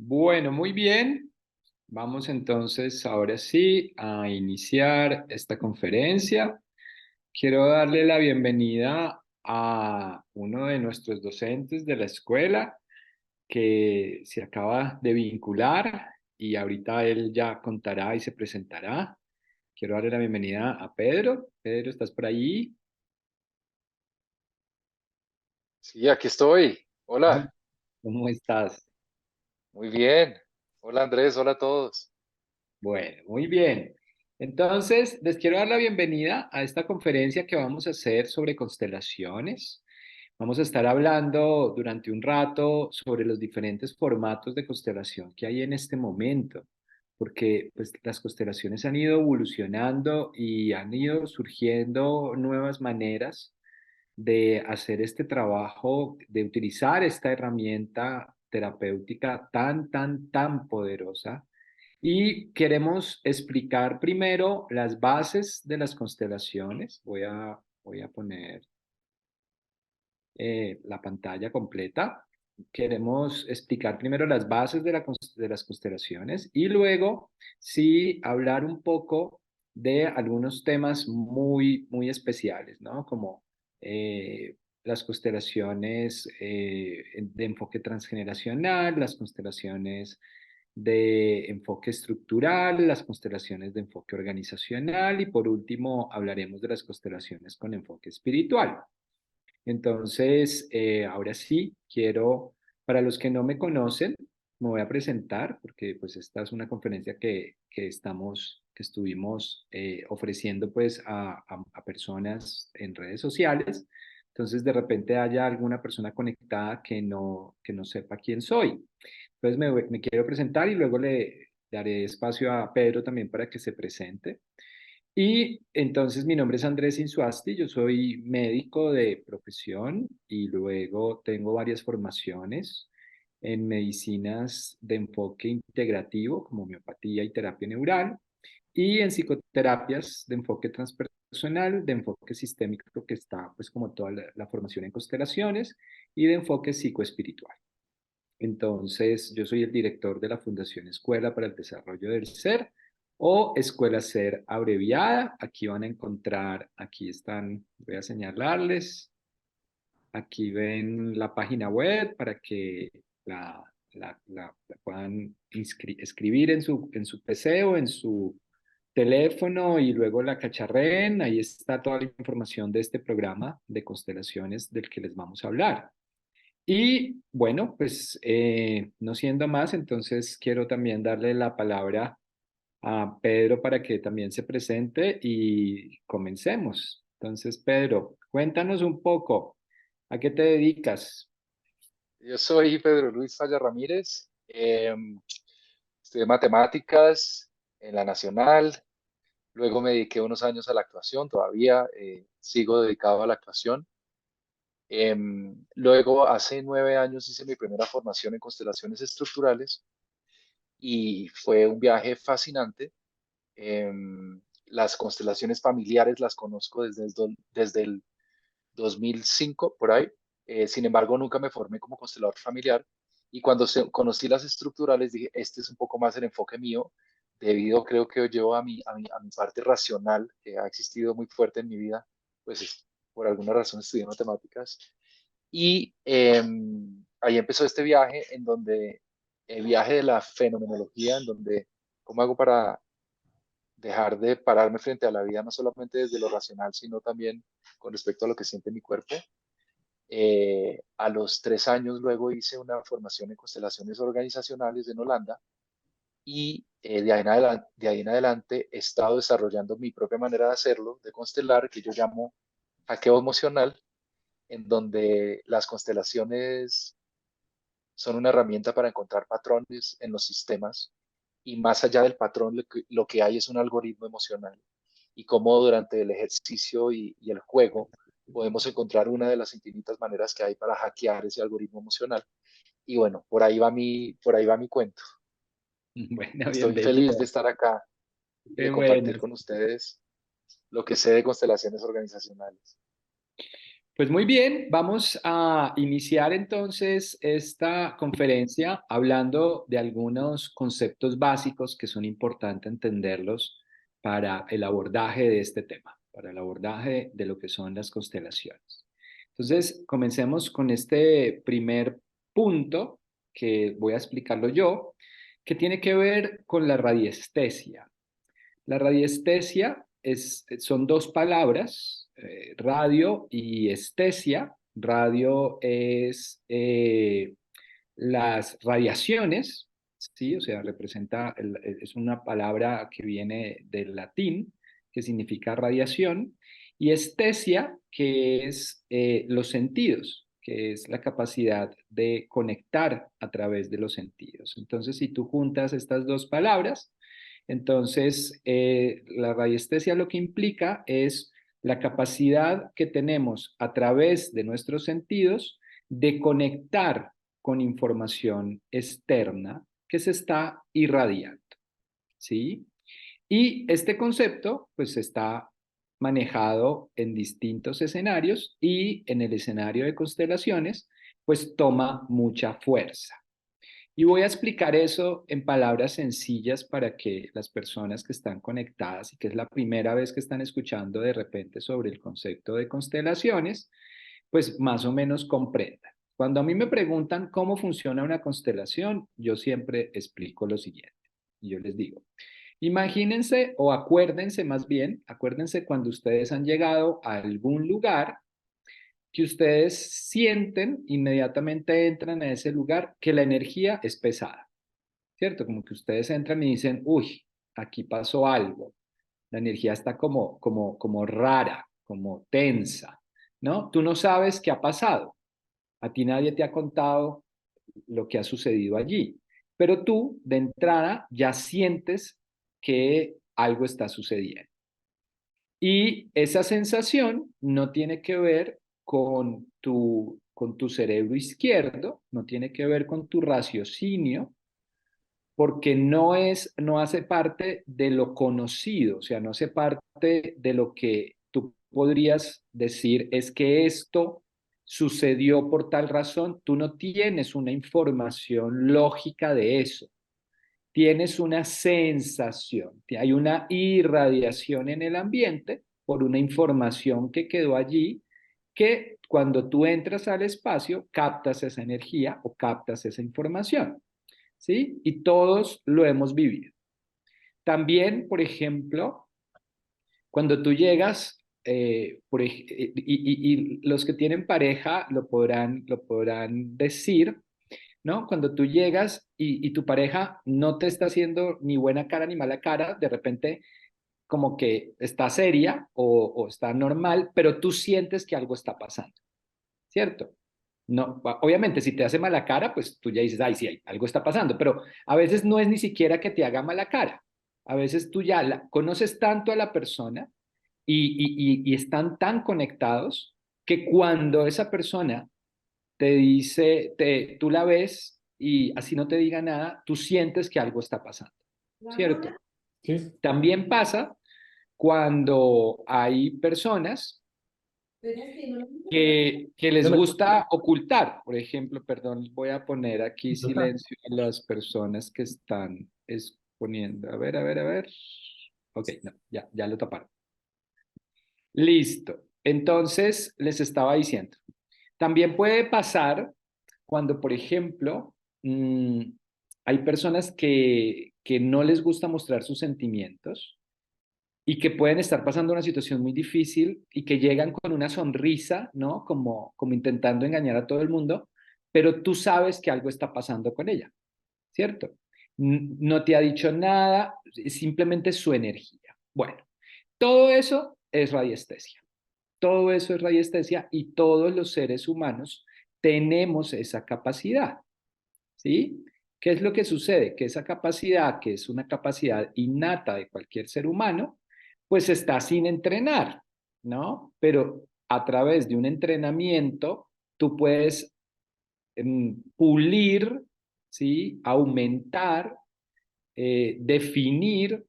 Bueno, muy bien. Vamos entonces ahora sí a iniciar esta conferencia. Quiero darle la bienvenida a uno de nuestros docentes de la escuela que se acaba de vincular y ahorita él ya contará y se presentará. Quiero darle la bienvenida a Pedro. Pedro, ¿estás por ahí? Sí, aquí estoy. Hola, Hola, ¿cómo estás? muy bien. Hola Andrés, hola a todos. Bueno, muy bien. Entonces, les quiero dar la bienvenida a esta conferencia que vamos a hacer sobre constelaciones. Vamos a estar hablando durante un rato sobre los diferentes formatos de constelación que hay en este momento, porque pues, las constelaciones han ido evolucionando y han ido surgiendo nuevas maneras de hacer este trabajo, de utilizar esta herramienta terapéutica tan poderosa y queremos explicar primero las bases de las constelaciones. Voy a poner la pantalla completa. Queremos explicar primero las bases de las constelaciones y luego sí hablar un poco de algunos temas muy especiales, ¿no? Como las constelaciones de enfoque transgeneracional, las constelaciones de enfoque estructural, las constelaciones de enfoque organizacional y por último hablaremos de las constelaciones con enfoque espiritual. Entonces, ahora sí, para los que no me conocen, me voy a presentar porque pues esta es una conferencia que estuvimos ofreciendo pues a personas en redes sociales. Entonces, de repente haya alguna persona conectada que no sepa quién soy. Entonces, me quiero presentar y luego le daré espacio a Pedro también para que se presente. Y entonces mi nombre es Andrés Insuasti, yo soy médico de profesión y luego tengo varias formaciones en medicinas de enfoque integrativo como homeopatía y terapia neural y en psicoterapias de enfoque transpersonal, de enfoque sistémico que está pues como toda la formación en constelaciones y de enfoque psicoespiritual. Entonces, yo soy el director de la Fundación Escuela para el Desarrollo del Ser o Escuela Ser abreviada. Aquí van a encontrar, aquí están, voy a señalarles, aquí ven la página web para que la puedan escribir en su PC o en su teléfono y luego la cacharreen. Ahí está toda la información de este programa de constelaciones del que les vamos a hablar. Y bueno, pues no siendo más, entonces quiero también darle la palabra a Pedro para que también se presente y comencemos. Entonces, Pedro, cuéntanos un poco, ¿a qué te dedicas? Yo soy Pedro Luis Falla Ramírez. Estudié matemáticas en la Nacional. Luego me dediqué unos años a la actuación. Todavía sigo dedicado a la actuación. Luego, hace 9 años hice mi primera formación en constelaciones estructurales y fue un viaje fascinante. Las constelaciones familiares las conozco desde el 2005, por ahí. Sin embargo, nunca me formé como constelador familiar. Y cuando conocí las estructurales, dije, este es un poco más el enfoque mío, debido creo que llevo a mi parte racional, que ha existido muy fuerte en mi vida, pues por alguna razón estudié matemáticas. Y ahí empezó este viaje, en donde, el viaje de la fenomenología, en donde, ¿cómo hago para dejar de pararme frente a la vida, no solamente desde lo racional, sino también con respecto a lo que siente mi cuerpo? A los 3 años luego hice una formación en constelaciones organizacionales en Holanda y de ahí en adelante he estado desarrollando mi propia manera de hacerlo, de constelar, que yo llamo hackeo emocional, en donde las constelaciones son una herramienta para encontrar patrones en los sistemas y más allá del patrón lo que hay es un algoritmo emocional y cómo durante el ejercicio y el juego podemos encontrar una de las infinitas maneras que hay para hackear ese algoritmo emocional. Y bueno, por ahí va mi cuento. Bueno, Estoy feliz de bienvenido. estar acá y Qué de bueno. compartir con ustedes lo que sé de constelaciones organizacionales. Pues muy bien, vamos a iniciar entonces esta conferencia hablando de algunos conceptos básicos que son importantes entenderlos para el abordaje de este tema, para el abordaje de lo que son las constelaciones. Entonces, comencemos con este primer punto que voy a explicarlo yo, que tiene que ver con la radiestesia. La radiestesia son dos palabras, radio y estesia. Radio es las radiaciones, ¿sí? O sea, es una palabra que viene del latín, que significa radiación, y estesia, que es los sentidos, que es la capacidad de conectar a través de los sentidos. Entonces, si tú juntas estas dos palabras, entonces la radiestesia lo que implica es la capacidad que tenemos a través de nuestros sentidos de conectar con información externa que se está irradiando, ¿sí? Y este concepto pues está manejado en distintos escenarios y en el escenario de constelaciones pues toma mucha fuerza. Y voy a explicar eso en palabras sencillas para que las personas que están conectadas y que es la primera vez que están escuchando de repente sobre el concepto de constelaciones, pues más o menos comprendan. Cuando a mí me preguntan cómo funciona una constelación, yo siempre explico lo siguiente. Y yo les digo, imagínense o acuérdense más bien, acuérdense cuando ustedes han llegado a algún lugar que ustedes sienten, inmediatamente entran a ese lugar, que la energía es pesada, ¿cierto? Como que ustedes entran y dicen, uy, aquí pasó algo, la energía está como rara, como tensa, ¿no? Tú no sabes qué ha pasado, a ti nadie te ha contado lo que ha sucedido allí, pero tú de entrada ya sientes que algo está sucediendo. Y esa sensación no tiene que ver con tu cerebro izquierdo, no tiene que ver con tu raciocinio, porque no hace parte de lo conocido, o sea, no hace parte de lo que tú podrías decir es que esto sucedió por tal razón. Tú no tienes una información lógica de eso, tienes una sensación, hay una irradiación en el ambiente por una información que quedó allí, que cuando tú entras al espacio captas esa energía o captas esa información, ¿sí? Y todos lo hemos vivido. También, por ejemplo, cuando tú llegas, y los que tienen pareja lo podrán decir, ¿no? Cuando tú llegas y tu pareja no te está haciendo ni buena cara ni mala cara, de repente como que está seria o está normal, pero tú sientes que algo está pasando, ¿cierto? No, obviamente, si te hace mala cara, pues tú ya dices, ay, sí, algo está pasando, pero a veces no es ni siquiera que te haga mala cara. A veces tú ya conoces tanto a la persona y están tan conectados que cuando esa persona te dice, tú la ves y así no te diga nada, tú sientes que algo está pasando, ¿cierto? Sí. También pasa cuando hay personas que les No me gusta ocultar. Por ejemplo, perdón, voy a poner aquí silencio a las personas que están exponiendo. A ver, a ver, a ver. Ok, no, ya lo taparon. Listo. Entonces, les estaba diciendo. También puede pasar cuando, por ejemplo, hay personas que no les gusta mostrar sus sentimientos y que pueden estar pasando una situación muy difícil y que llegan con una sonrisa, ¿no? Como intentando engañar a todo el mundo, pero tú sabes que algo está pasando con ella, ¿cierto? No te ha dicho nada, es simplemente su energía. Bueno, todo eso es radiestesia. Todo eso es radiestesia y todos los seres humanos tenemos esa capacidad, ¿sí? ¿Qué es lo que sucede? Que esa capacidad, que es una capacidad innata de cualquier ser humano, pues está sin entrenar, ¿no? Pero a través de un entrenamiento, tú puedes pulir, ¿sí? Aumentar, definir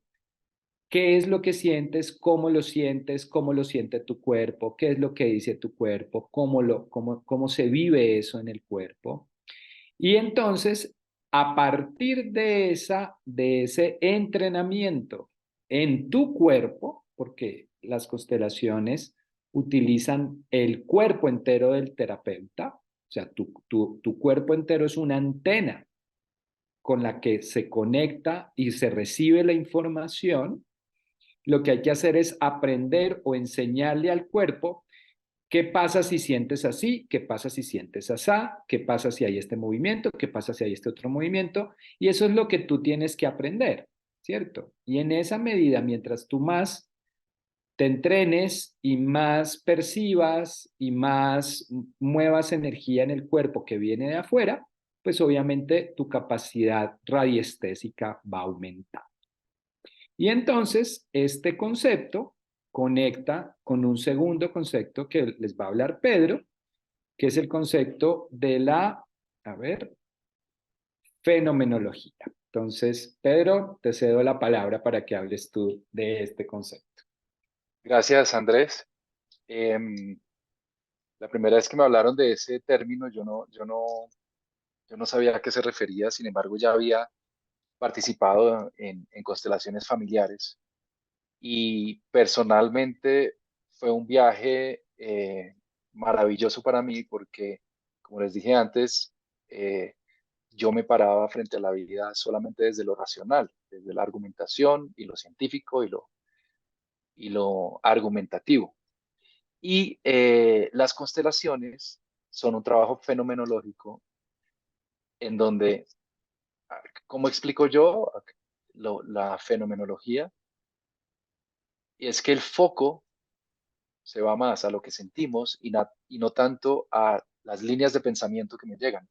qué es lo que sientes, cómo lo siente tu cuerpo, qué es lo que dice tu cuerpo, cómo se vive eso en el cuerpo. Y entonces, a partir de ese entrenamiento en tu cuerpo, porque las constelaciones utilizan el cuerpo entero del terapeuta, o sea, tu cuerpo entero es una antena con la que se conecta y se recibe la información. Lo que hay que hacer es aprender o enseñarle al cuerpo qué pasa si sientes así, qué pasa si sientes asá, qué pasa si hay este movimiento, qué pasa si hay este otro movimiento. Y eso es lo que tú tienes que aprender, ¿cierto? Y en esa medida, mientras tú más te entrenes y más percibas y más muevas energía en el cuerpo que viene de afuera, pues obviamente tu capacidad radiestésica va a aumentar. Y entonces este concepto conecta con un segundo concepto que les va a hablar Pedro, que es el concepto de la, a ver, fenomenología. Entonces, Pedro, te cedo la palabra para que hables tú de este concepto. Gracias, Andrés. Em, la primera vez que me hablaron de ese término, yo no sabía a qué se refería. Sin embargo, ya había participado en constelaciones familiares y personalmente fue un viaje maravilloso para mí porque, como les dije antes, yo me paraba frente a la vida solamente desde lo racional, desde la argumentación y lo científico y lo argumentativo. Y las constelaciones son un trabajo fenomenológico en donde, ¿cómo explico yo la fenomenología? Y es que el foco se va más a lo que sentimos y no tanto a las líneas de pensamiento que me llegan.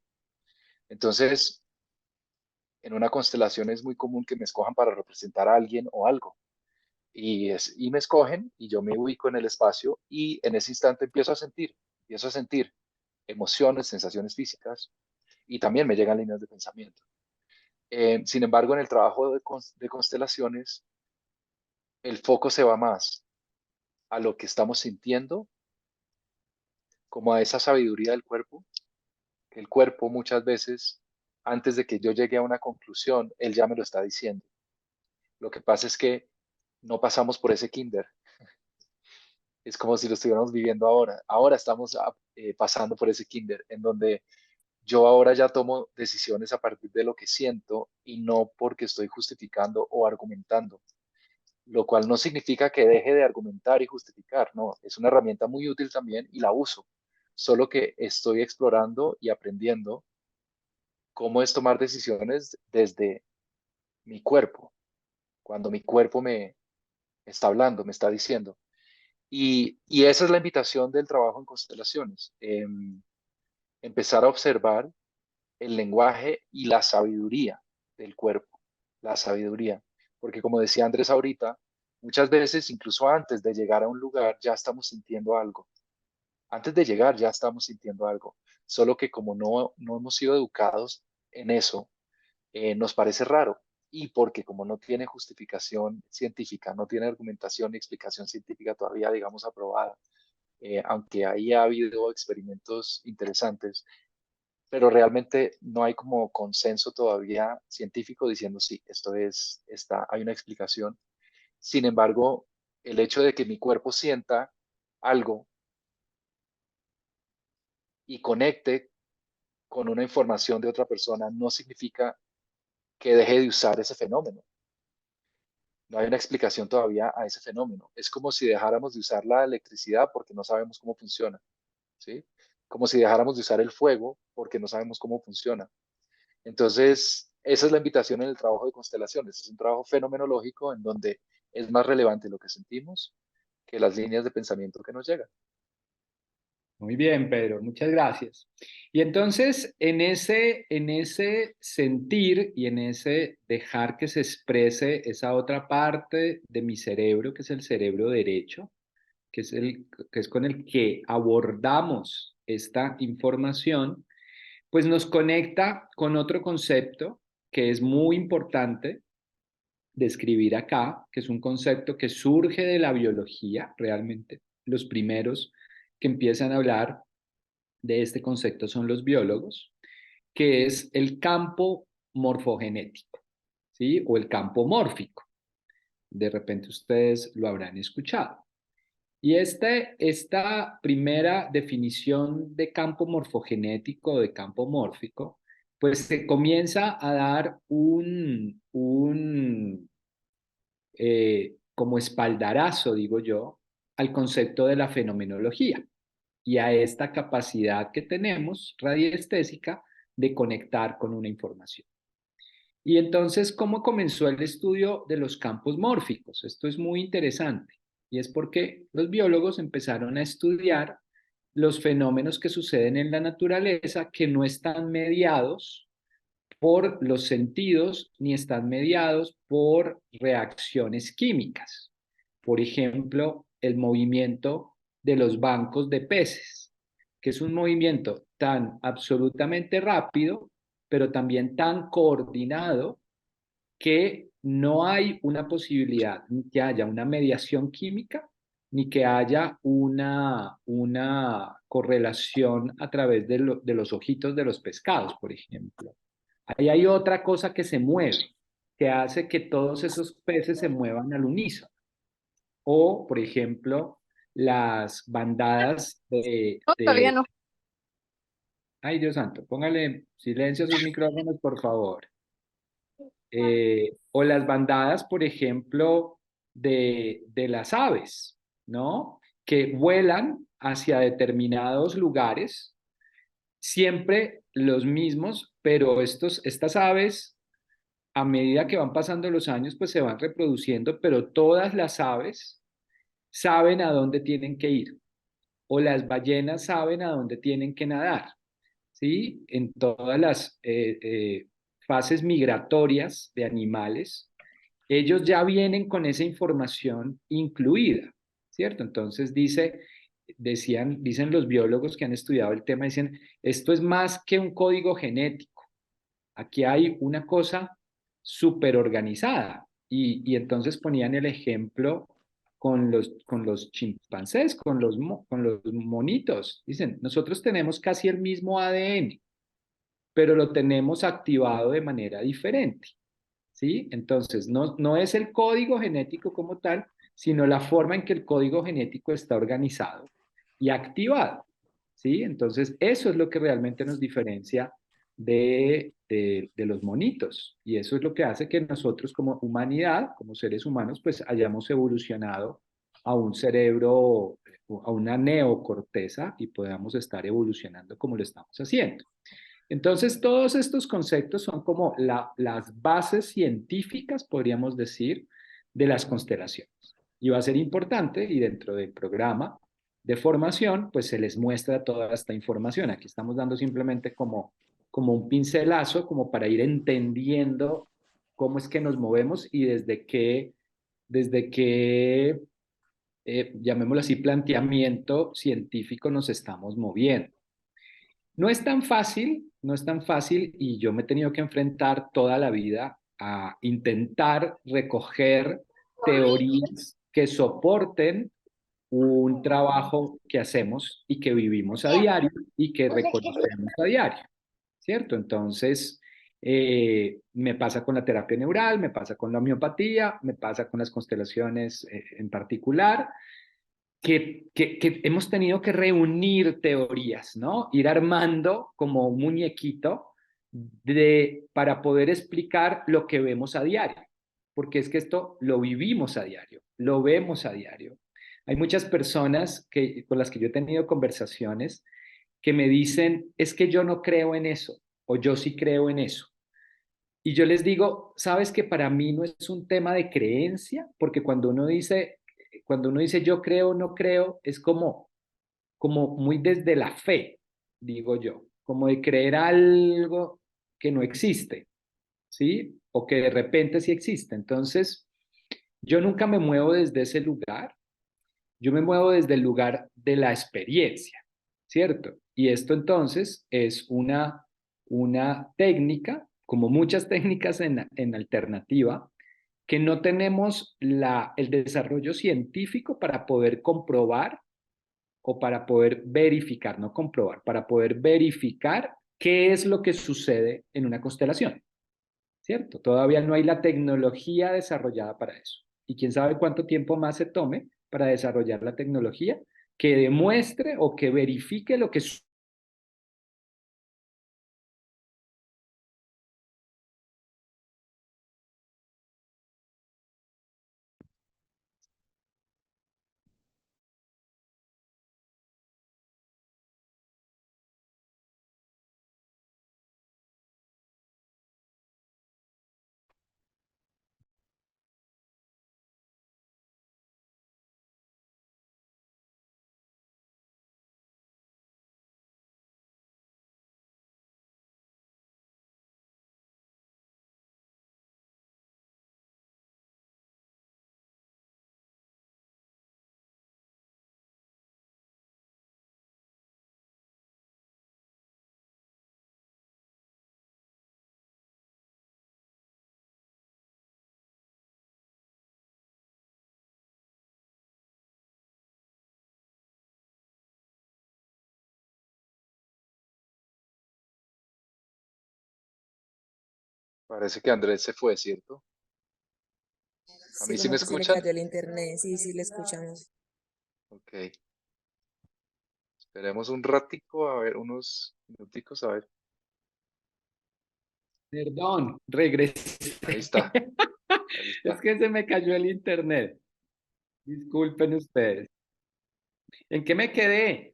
Entonces, en una constelación es muy común que me escojan para representar a alguien o algo. Y me escogen y yo me ubico en el espacio y en ese instante empiezo a sentir emociones, sensaciones físicas y también me llegan líneas de pensamiento. Sin embargo, en el trabajo de constelaciones, el foco se va más a lo que estamos sintiendo, como a esa sabiduría del cuerpo, que el cuerpo muchas veces, antes de que yo llegue a una conclusión, él ya me lo está diciendo. Lo que pasa es que no pasamos por ese kinder. Es como si lo estuviéramos viviendo ahora. Ahora estamos pasando por ese kinder en donde yo ahora ya tomo decisiones a partir de lo que siento y no porque estoy justificando o argumentando, lo cual no significa que deje de argumentar y justificar, no, es una herramienta muy útil también y la uso, solo que estoy explorando y aprendiendo cómo es tomar decisiones desde mi cuerpo, cuando mi cuerpo me está hablando, me está diciendo. Y esa es la invitación del trabajo en constelaciones, empezar a observar el lenguaje y la sabiduría del cuerpo, la sabiduría. Porque como decía Andrés ahorita, muchas veces, incluso antes de llegar a un lugar, ya estamos sintiendo algo. Antes de llegar ya estamos sintiendo algo. Solo que como no hemos sido educados en eso, nos parece raro. Y porque como no tiene justificación científica, no tiene argumentación ni explicación científica todavía, digamos, aprobada, aunque ahí ha habido experimentos interesantes, pero realmente no hay como consenso todavía científico diciendo sí, hay una explicación. Sin embargo, el hecho de que mi cuerpo sienta algo y conecte con una información de otra persona no significa que deje de usar ese fenómeno. No hay una explicación todavía a ese fenómeno. Es como si dejáramos de usar la electricidad porque no sabemos cómo funciona, ¿sí? Como si dejáramos de usar el fuego porque no sabemos cómo funciona. Entonces, esa es la invitación en el trabajo de constelaciones. Es un trabajo fenomenológico en donde es más relevante lo que sentimos que las líneas de pensamiento que nos llegan. Muy bien, Pedro, muchas gracias. Y entonces, en ese sentir y en ese dejar que se exprese esa otra parte de mi cerebro, que es el cerebro derecho, que es con el que abordamos esta información, pues nos conecta con otro concepto que es muy importante describir acá, que es un concepto que surge de la biología, realmente. Los primeros que empiezan a hablar de este concepto son los biólogos, que es el campo morfogenético, ¿sí? O el campo mórfico. De repente ustedes lo habrán escuchado. Y esta primera definición de campo morfogenético, de campo mórfico, pues se comienza a dar como espaldarazo, digo yo, al concepto de la fenomenología y a esta capacidad que tenemos radiestésica de conectar con una información. Y entonces, ¿cómo comenzó el estudio de los campos mórficos? Esto es muy interesante y es porque los biólogos empezaron a estudiar los fenómenos que suceden en la naturaleza que no están mediados por los sentidos ni están mediados por reacciones químicas. Por ejemplo, el movimiento de los bancos de peces, que es un movimiento tan absolutamente rápido, pero también tan coordinado que no hay una posibilidad ni que haya una mediación química, ni que haya una correlación a través de los ojitos de los pescados, por ejemplo. Ahí hay otra cosa que se mueve, que hace que todos esos peces se muevan al unísono. O, por ejemplo, las bandadas No, todavía no. Ay, Dios santo, póngale silencio a sus micrófonos, por favor. O las bandadas, por ejemplo, de las aves, ¿no? Que vuelan hacia determinados lugares, siempre los mismos, pero estas aves, a medida que van pasando los años, pues se van reproduciendo, pero todas las aves saben a dónde tienen que ir, o las ballenas saben a dónde tienen que nadar, ¿sí? En todas las fases migratorias de animales, ellos ya vienen con esa información incluida, ¿cierto? Entonces dicen los biólogos que han estudiado el tema, dicen, esto es más que un código genético, aquí hay una cosa súper organizada. Y entonces ponían el ejemplo con los chimpancés, con los monitos. Dicen, nosotros tenemos casi el mismo ADN, pero lo tenemos activado de manera diferente. ¿Sí? Entonces, no es el código genético como tal, sino la forma en que el código genético está organizado y activado. ¿Sí? Entonces, eso es lo que realmente nos diferencia de los monitos. Y eso es lo que hace que nosotros como humanidad, como seres humanos, pues hayamos evolucionado a un cerebro, a una neocorteza y podamos estar evolucionando como lo estamos haciendo. Entonces, todos estos conceptos son como las bases científicas, podríamos decir, de las constelaciones. Y va a ser importante, y dentro del programa de formación, pues se les muestra toda esta información. Aquí estamos dando simplemente como un pincelazo, como para ir entendiendo cómo es que nos movemos y desde qué llamémoslo así, planteamiento científico nos estamos moviendo. No es tan fácil, no es tan fácil y yo me he tenido que enfrentar toda la vida a intentar recoger teorías que soporten un trabajo que hacemos y que vivimos a diario y que reconocemos a diario, ¿cierto? Entonces, me pasa con la terapia neural, me pasa con la homeopatía, me pasa con las constelaciones en particular, que hemos tenido que reunir teorías, ¿no? Ir armando como un muñequito para poder explicar lo que vemos a diario, porque es que esto lo vivimos a diario, lo vemos a diario. Hay muchas personas con las que yo he tenido conversaciones que me dicen, es que yo no creo en eso, o yo sí creo en eso. Y yo les digo, sabes que para mí no es un tema de creencia, porque cuando uno dice yo creo o no creo, es como muy desde la fe, digo yo, como de creer algo que no existe, ¿sí? O que de repente sí existe. Entonces, yo nunca me muevo desde ese lugar, yo me muevo desde el lugar de la experiencia, ¿cierto? Y esto entonces es una técnica, como muchas técnicas en alternativa, que no tenemos el desarrollo científico para poder comprobar o para poder verificar, no comprobar, para poder verificar qué es lo que sucede en una constelación, ¿cierto? Todavía no hay la tecnología desarrollada para eso. Y quién sabe cuánto tiempo más se tome para desarrollar la tecnología que demuestre o que verifique lo que sucede. Parece que Andrés se fue, ¿cierto? ¿A Sí, mí sí me como que se le escuchan? cayó el internet. Sí, sí, le escuchamos. Ok. Esperemos un ratico, a ver, unos minuticos, a ver. Perdón, regresé. Ahí está, ahí Es está. que se me cayó el internet. Disculpen ustedes. ¿En qué me quedé?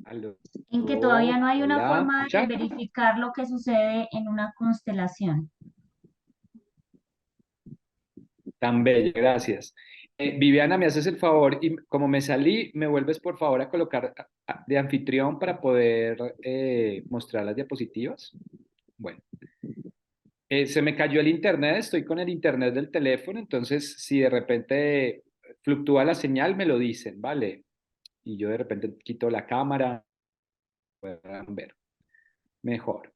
Aló. En que todavía no hay una Hola, forma de ¿escucha? verificar lo que sucede en una constelación. Tan bella, gracias. Viviana, ¿me haces el favor? Y como me salí, ¿me vuelves por favor a colocar de anfitrión para poder mostrar las diapositivas? Bueno, se me cayó el internet, estoy con el internet del teléfono, entonces si de repente fluctúa la señal, me lo dicen, ¿vale? Y yo de repente quito la cámara, puedan ver mejor.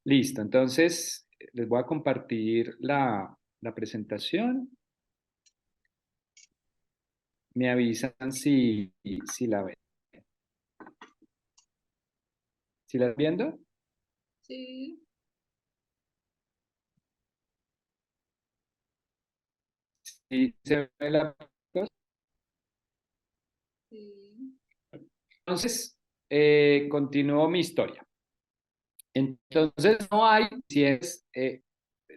Listo, entonces les voy a compartir la presentación. Me avisan si la ven. ¿Sí la estás viendo? Sí. ¿Sí se ve la cosa? Sí. Entonces, continúo mi historia. Entonces, no hay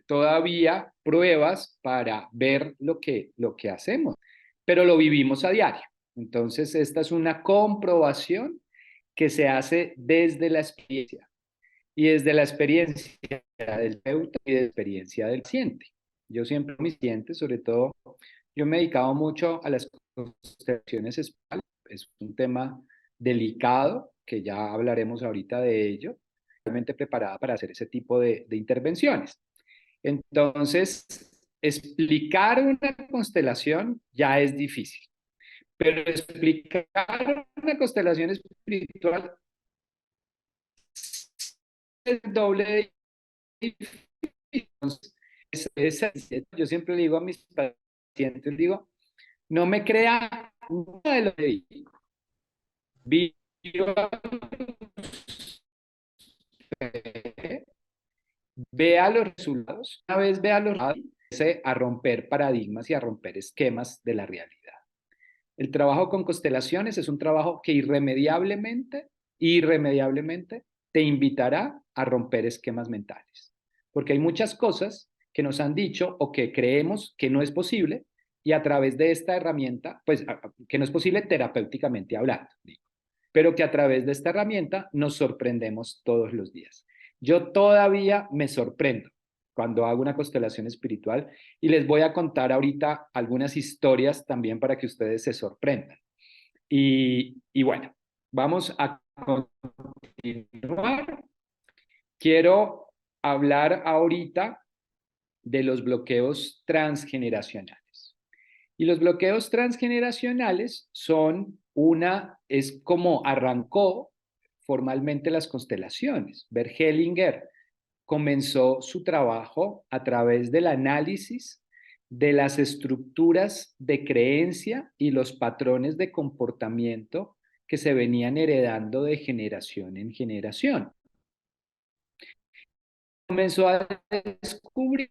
todavía pruebas para ver lo que hacemos, pero lo vivimos a diario. Entonces, esta es una comprobación que se hace desde la experiencia y desde la experiencia del terapeuta y de la experiencia del paciente. Yo siempre mis clientes, sobre todo, yo me he dedicado mucho a las constelaciones espirituales, es un tema delicado, que ya hablaremos ahorita de ello, realmente preparada para hacer ese tipo de intervenciones. Entonces, explicar una constelación ya es difícil, pero explicar una constelación espiritual es el doble de difícil. Entonces, yo siempre digo a mis pacientes, digo, no me crea nada de lo que digo. Viva usted, vea los resultados, una vez vea los resultados, empiece a romper paradigmas y a romper esquemas de la realidad. El trabajo con constelaciones es un trabajo que irremediablemente te invitará a romper esquemas mentales. Porque hay muchas cosas que nos han dicho o que creemos que no es posible y a través de esta herramienta, pues que no es posible terapéuticamente hablando, digo, pero que a través de esta herramienta nos sorprendemos todos los días. Yo todavía me sorprendo cuando hago una constelación espiritual y les voy a contar ahorita algunas historias también para que ustedes se sorprendan. Y bueno, vamos a continuar. Quiero hablar ahorita de los bloqueos transgeneracionales. Y los bloqueos transgeneracionales es como arrancó, formalmente las constelaciones. Bert Hellinger comenzó su trabajo a través del análisis de las estructuras de creencia y los patrones de comportamiento que se venían heredando de generación en generación. Comenzó a descubrir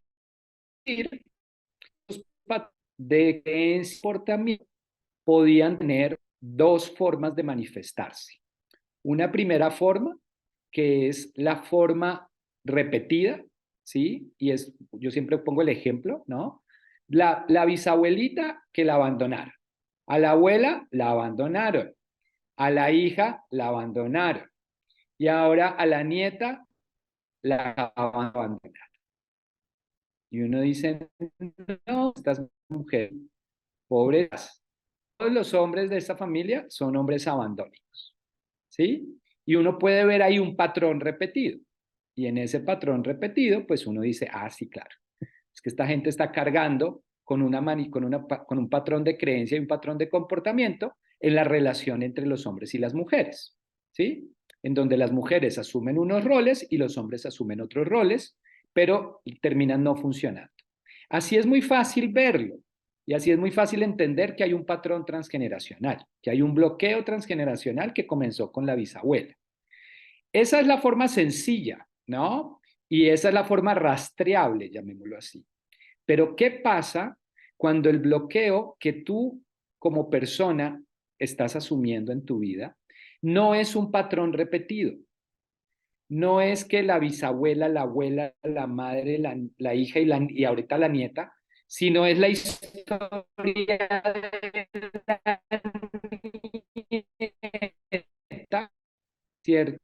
los patrones de creencia y comportamiento podían tener dos formas de manifestarse. Una primera forma, que es la forma repetida, ¿sí? Y yo siempre pongo el ejemplo, ¿no? La bisabuelita que la abandonaron. A la abuela la abandonaron. A la hija la abandonaron. Y ahora a la nieta la abandonaron. Y uno dice, no, estas mujeres, pobres. Todos los hombres de esta familia son hombres abandónicos, ¿sí? Y uno puede ver ahí un patrón repetido. Y en ese patrón repetido, pues uno dice, ah, sí, claro. Es que esta gente está cargando con un patrón de creencia y un patrón de comportamiento en la relación entre los hombres y las mujeres, ¿sí? En donde las mujeres asumen unos roles y los hombres asumen otros roles, pero terminan no funcionando. Así es muy fácil verlo y así es muy fácil entender que hay un patrón transgeneracional, que hay un bloqueo transgeneracional que comenzó con la bisabuela. Esa es la forma sencilla, ¿no? Y esa es la forma rastreable, llamémoslo así. Pero ¿qué pasa cuando el bloqueo que tú como persona estás asumiendo en tu vida no es un patrón repetido? No es que la bisabuela, la abuela, la madre, la hija y ahorita la nieta, sino es la historia de la nieta, ¿cierto?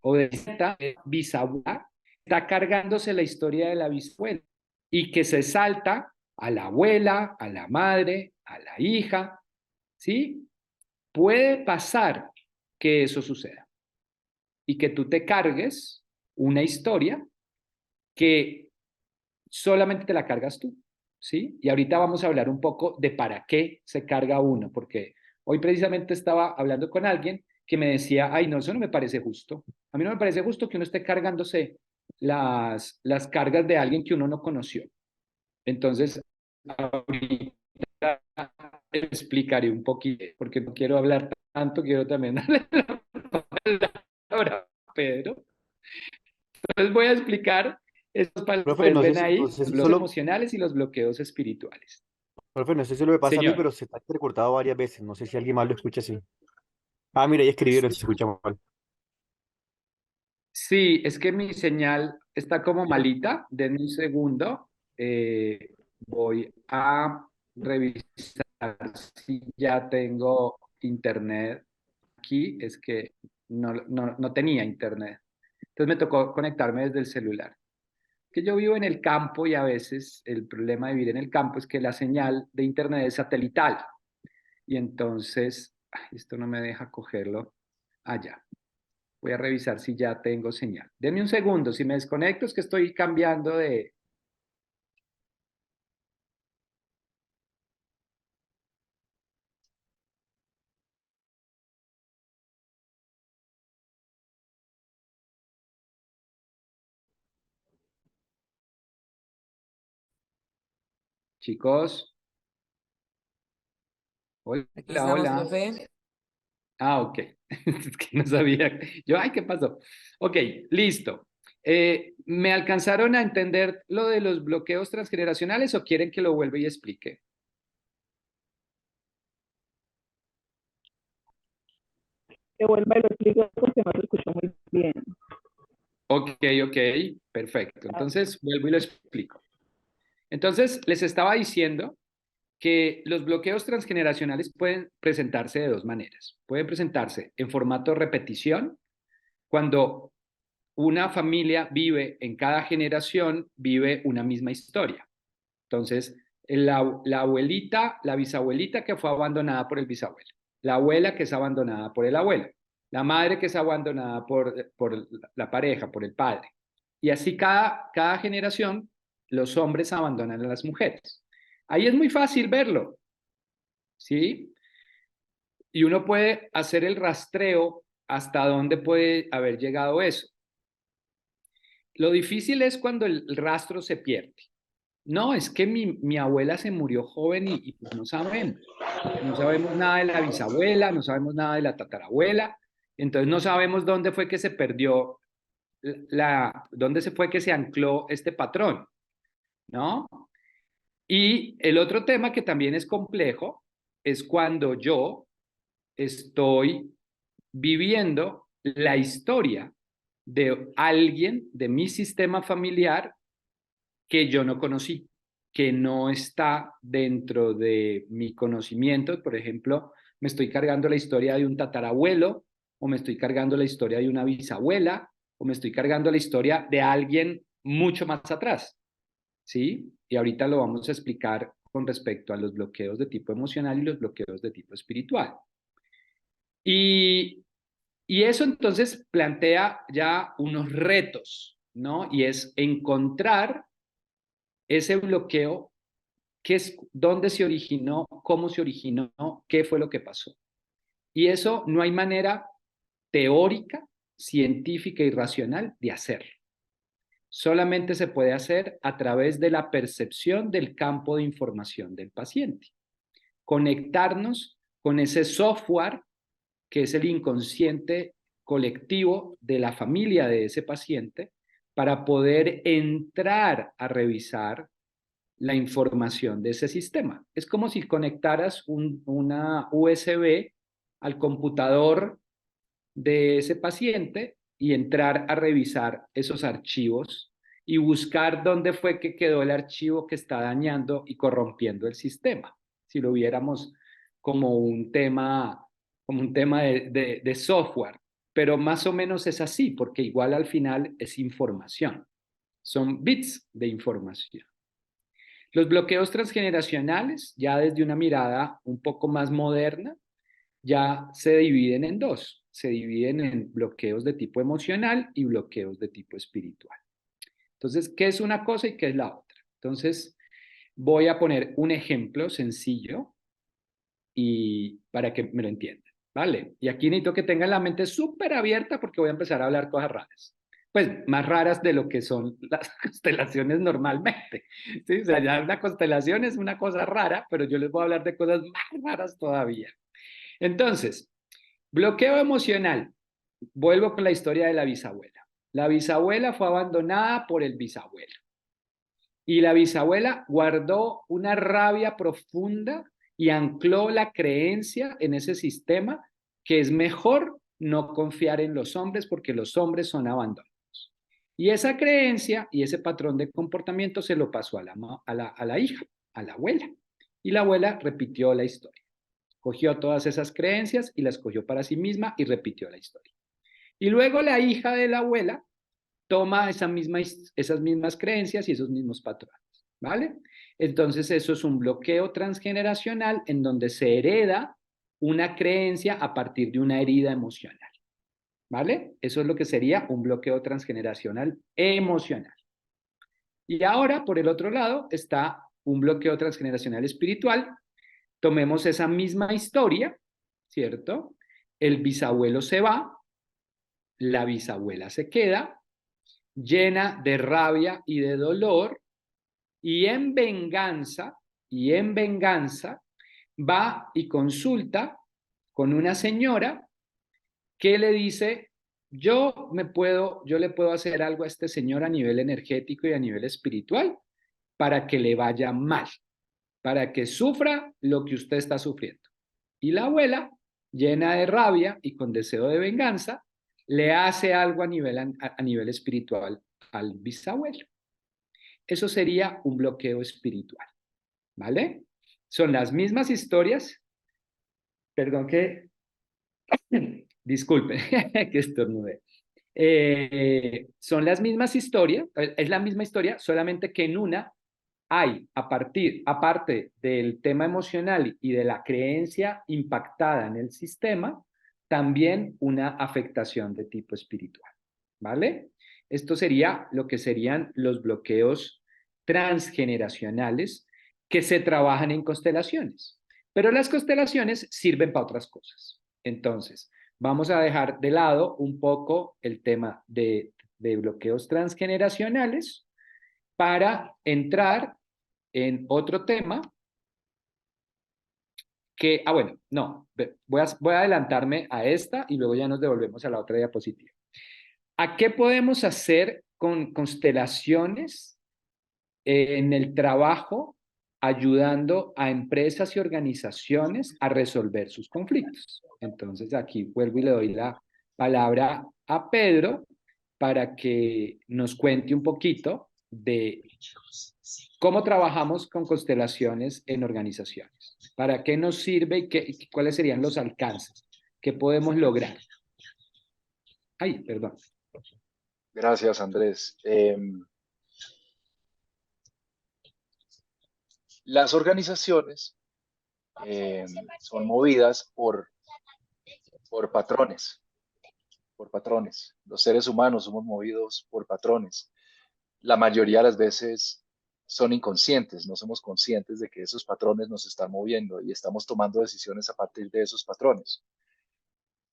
O de esta bisabuela, está cargándose la historia de la bisabuela y que se salta a la abuela, a la madre, a la hija, ¿sí? Puede pasar que eso suceda y que tú te cargues una historia que solamente te la cargas tú, ¿sí? Y ahorita vamos a hablar un poco de para qué se carga uno, porque hoy precisamente estaba hablando con alguien que me decía, ay, no, eso no me parece justo. A mí no me parece justo que uno esté cargándose las cargas de alguien que uno no conoció. Entonces, ahorita explicaré un poquito, porque no quiero hablar tanto, quiero también darle la palabra a Pedro. Entonces voy a explicar estos para que Profe, ustedes no sé ven si, no ahí, sé los si bloqueos solo, emocionales y los bloqueos espirituales. profe, no sé si lo me pasa a mí, Señor, pero se está entrecortado varias veces. No sé si alguien más lo escucha así. Ah, mira, ya escribieron, se escucha mal. sí, es que mi señal está como malita. Denme un segundo. Voy a revisar si ya tengo internet aquí. Es que no tenía internet. Entonces me tocó conectarme desde el celular. Que yo vivo en el campo y a veces el problema de vivir en el campo es que la señal de internet es satelital. Y entonces, ay, esto no me deja cogerlo allá. Voy a revisar si ya tengo señal. Denme un segundo, si me desconecto es que estoy cambiando de... Chicos, Aquí hola, estamos, hola. profe. Ah, ok. Es que no sabía. Yo, ay, ¿qué pasó? Ok, listo. ¿Me alcanzaron a entender lo de los bloqueos transgeneracionales o quieren que lo vuelva y explique? Que vuelva y lo explique porque no se escuchó muy bien. Ok, ok, perfecto. Entonces, vuelvo y lo explico. Entonces, les estaba diciendo que los bloqueos transgeneracionales pueden presentarse de dos maneras. Pueden presentarse en formato repetición, cuando una familia vive en cada generación, vive una misma historia. Entonces, la abuelita, la bisabuelita que fue abandonada por el bisabuelo, la abuela que es abandonada por el abuelo, la madre que es abandonada por la pareja, por el padre. Y así cada generación, los hombres abandonan a las mujeres. Ahí es muy fácil verlo, ¿sí? Y uno puede hacer el rastreo hasta dónde puede haber llegado eso. Lo difícil es cuando el rastro se pierde. No, es que mi abuela se murió joven y pues no sabemos. No sabemos nada de la bisabuela, no sabemos nada de la tatarabuela, entonces no sabemos dónde fue que se perdió, dónde se fue que se ancló este patrón, ¿no? Y el otro tema que también es complejo es cuando yo estoy viviendo la historia de alguien de mi sistema familiar que yo no conocí, que no está dentro de mi conocimiento. Por ejemplo, me estoy cargando la historia de un tatarabuelo, o me estoy cargando la historia de una bisabuela, o me estoy cargando la historia de alguien mucho más atrás, ¿sí? Y ahorita lo vamos a explicar con respecto a los bloqueos de tipo emocional y los bloqueos de tipo espiritual. Y eso entonces plantea ya unos retos, ¿no? Y es encontrar ese bloqueo, qué es, dónde se originó, cómo se originó, qué fue lo que pasó. Y eso no hay manera teórica, científica y racional de hacerlo. Solamente se puede hacer a través de la percepción del campo de información del paciente. Conectarnos con ese software que es el inconsciente colectivo de la familia de ese paciente para poder entrar a revisar la información de ese sistema. Es como si conectaras una USB al computador de ese paciente y entrar a revisar esos archivos y buscar dónde fue que quedó el archivo que está dañando y corrompiendo el sistema. Si lo viéramos como un tema de software, pero más o menos es así, porque igual al final es información, son bits de información. Los bloqueos transgeneracionales, ya desde una mirada un poco más moderna, ya se dividen en dos. Se dividen en bloqueos de tipo emocional y bloqueos de tipo espiritual. Entonces, ¿qué es una cosa y qué es la otra? Entonces, voy a poner un ejemplo sencillo y para que me lo entiendan, ¿vale? Y aquí necesito que tengan la mente súper abierta porque voy a empezar a hablar cosas raras. Pues más raras de lo que son las constelaciones normalmente. ¿Sí? O sea, ya una constelación es una cosa rara, pero yo les voy a hablar de cosas más raras todavía. Entonces, bloqueo emocional. Vuelvo con la historia de la bisabuela. La bisabuela fue abandonada por el bisabuelo. Y la bisabuela guardó una rabia profunda y ancló la creencia en ese sistema que es mejor no confiar en los hombres porque los hombres son abandonados. Y esa creencia y ese patrón de comportamiento se lo pasó a la hija, a la abuela. Y la abuela repitió la historia. Cogió todas esas creencias y las cogió para sí misma y repitió la historia. Y luego la hija de la abuela toma esas mismas creencias y esos mismos patrones, ¿vale? Entonces eso es un bloqueo transgeneracional en donde se hereda una creencia a partir de una herida emocional, ¿vale? Eso es lo que sería un bloqueo transgeneracional emocional. Y ahora, por el otro lado, está un bloqueo transgeneracional espiritual. Tomemos esa misma historia, ¿cierto? El bisabuelo se va, la bisabuela se queda, llena de rabia y de dolor, y en venganza, va y consulta con una señora que le dice, yo le puedo hacer algo a este señor a nivel energético y a nivel espiritual para que le vaya mal, para que sufra lo que usted está sufriendo. Y la abuela, llena de rabia y con deseo de venganza, le hace algo a nivel espiritual al bisabuelo. Eso sería un bloqueo espiritual, ¿vale? Son las mismas historias, perdón que, disculpen, que estornudé. Son las mismas historias, es la misma historia, solamente que en una hay, aparte del tema emocional y de la creencia impactada en el sistema, también una afectación de tipo espiritual, ¿vale? Esto sería lo que serían los bloqueos transgeneracionales que se trabajan en constelaciones. Pero las constelaciones sirven para otras cosas. Entonces, Vamos a dejar de lado un poco el tema de bloqueos transgeneracionales para entrar en otro tema que, bueno, no, voy a adelantarme a esta y luego ya nos devolvemos a la otra diapositiva. ¿A qué podemos hacer con constelaciones en el trabajo ayudando a empresas y organizaciones a resolver sus conflictos? Entonces aquí vuelvo y le doy la palabra a Pedro para que nos cuente un poquito de cómo trabajamos con constelaciones en organizaciones. ¿Para qué nos sirve y cuáles serían los alcances? ¿Qué podemos lograr? Ay, perdón. Gracias, Andrés. Las organizaciones son movidas por patrones, por patrones. Los seres humanos somos movidos por patrones. La mayoría de las veces son inconscientes, no somos conscientes de que esos patrones nos están moviendo y estamos tomando decisiones a partir de esos patrones.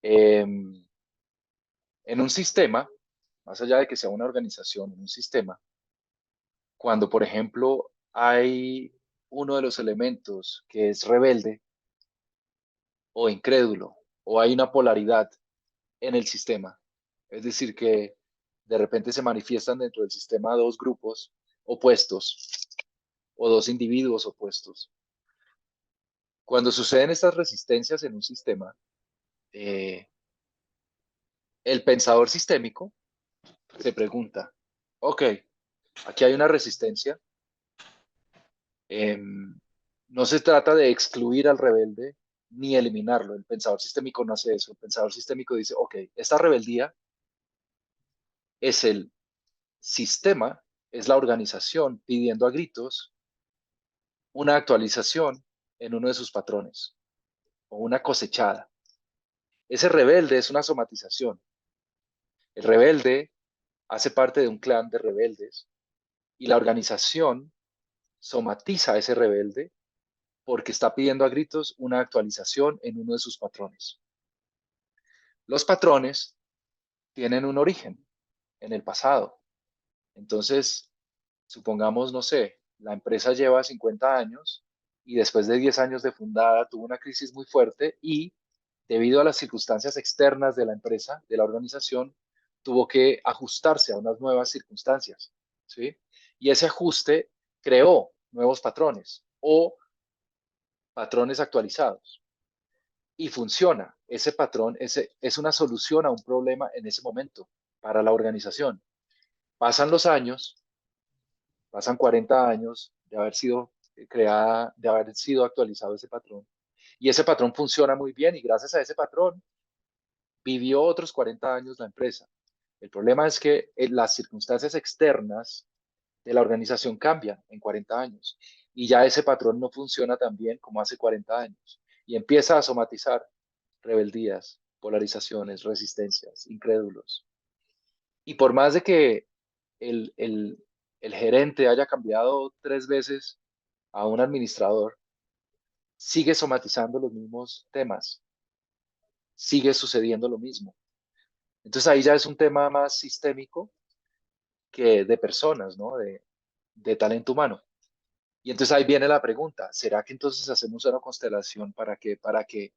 En un sistema, más allá de que sea una organización, en un sistema, cuando, por ejemplo, hay uno de los elementos que es rebelde o incrédulo, o hay una polaridad en el sistema, es decir, que de repente se manifiestan dentro del sistema dos grupos opuestos o dos individuos opuestos. Cuando suceden estas resistencias en un sistema, el pensador sistémico se pregunta, ok, aquí hay una resistencia, no se trata de excluir al rebelde ni eliminarlo. El pensador sistémico no hace eso. El pensador sistémico dice, ok, esta rebeldía es el sistema, es la organización pidiendo a gritos una actualización en uno de sus patrones o una cosechada. Ese rebelde es una somatización. El rebelde hace parte de un clan de rebeldes y la organización somatiza a ese rebelde porque está pidiendo a gritos una actualización en uno de sus patrones. Los patrones tienen un origen en el pasado. Entonces, supongamos, no sé, la empresa lleva 50 años y después de 10 años de fundada tuvo una crisis muy fuerte y debido a las circunstancias externas de la empresa, de la organización, tuvo que ajustarse a unas nuevas circunstancias, ¿sí? Y ese ajuste creó nuevos patrones o patrones actualizados. Y funciona. Ese patrón es una solución a un problema en ese momento para la organización. Pasan los años, pasan 40 años de haber sido creada, de haber sido actualizado ese patrón. Y ese patrón funciona muy bien y gracias a ese patrón vivió otros 40 años la empresa. El problema es que las circunstancias externas de la organización cambian en 40 años y ya ese patrón no funciona tan bien como hace 40 años y empieza a somatizar rebeldías, polarizaciones, resistencias, incrédulos. Y por más de que el gerente haya cambiado 3 veces a un administrador, sigue somatizando los mismos temas, sigue sucediendo lo mismo. Entonces ahí ya es un tema más sistémico que de personas, ¿no? De talento humano. Y entonces ahí viene la pregunta, ¿será que entonces hacemos una constelación para que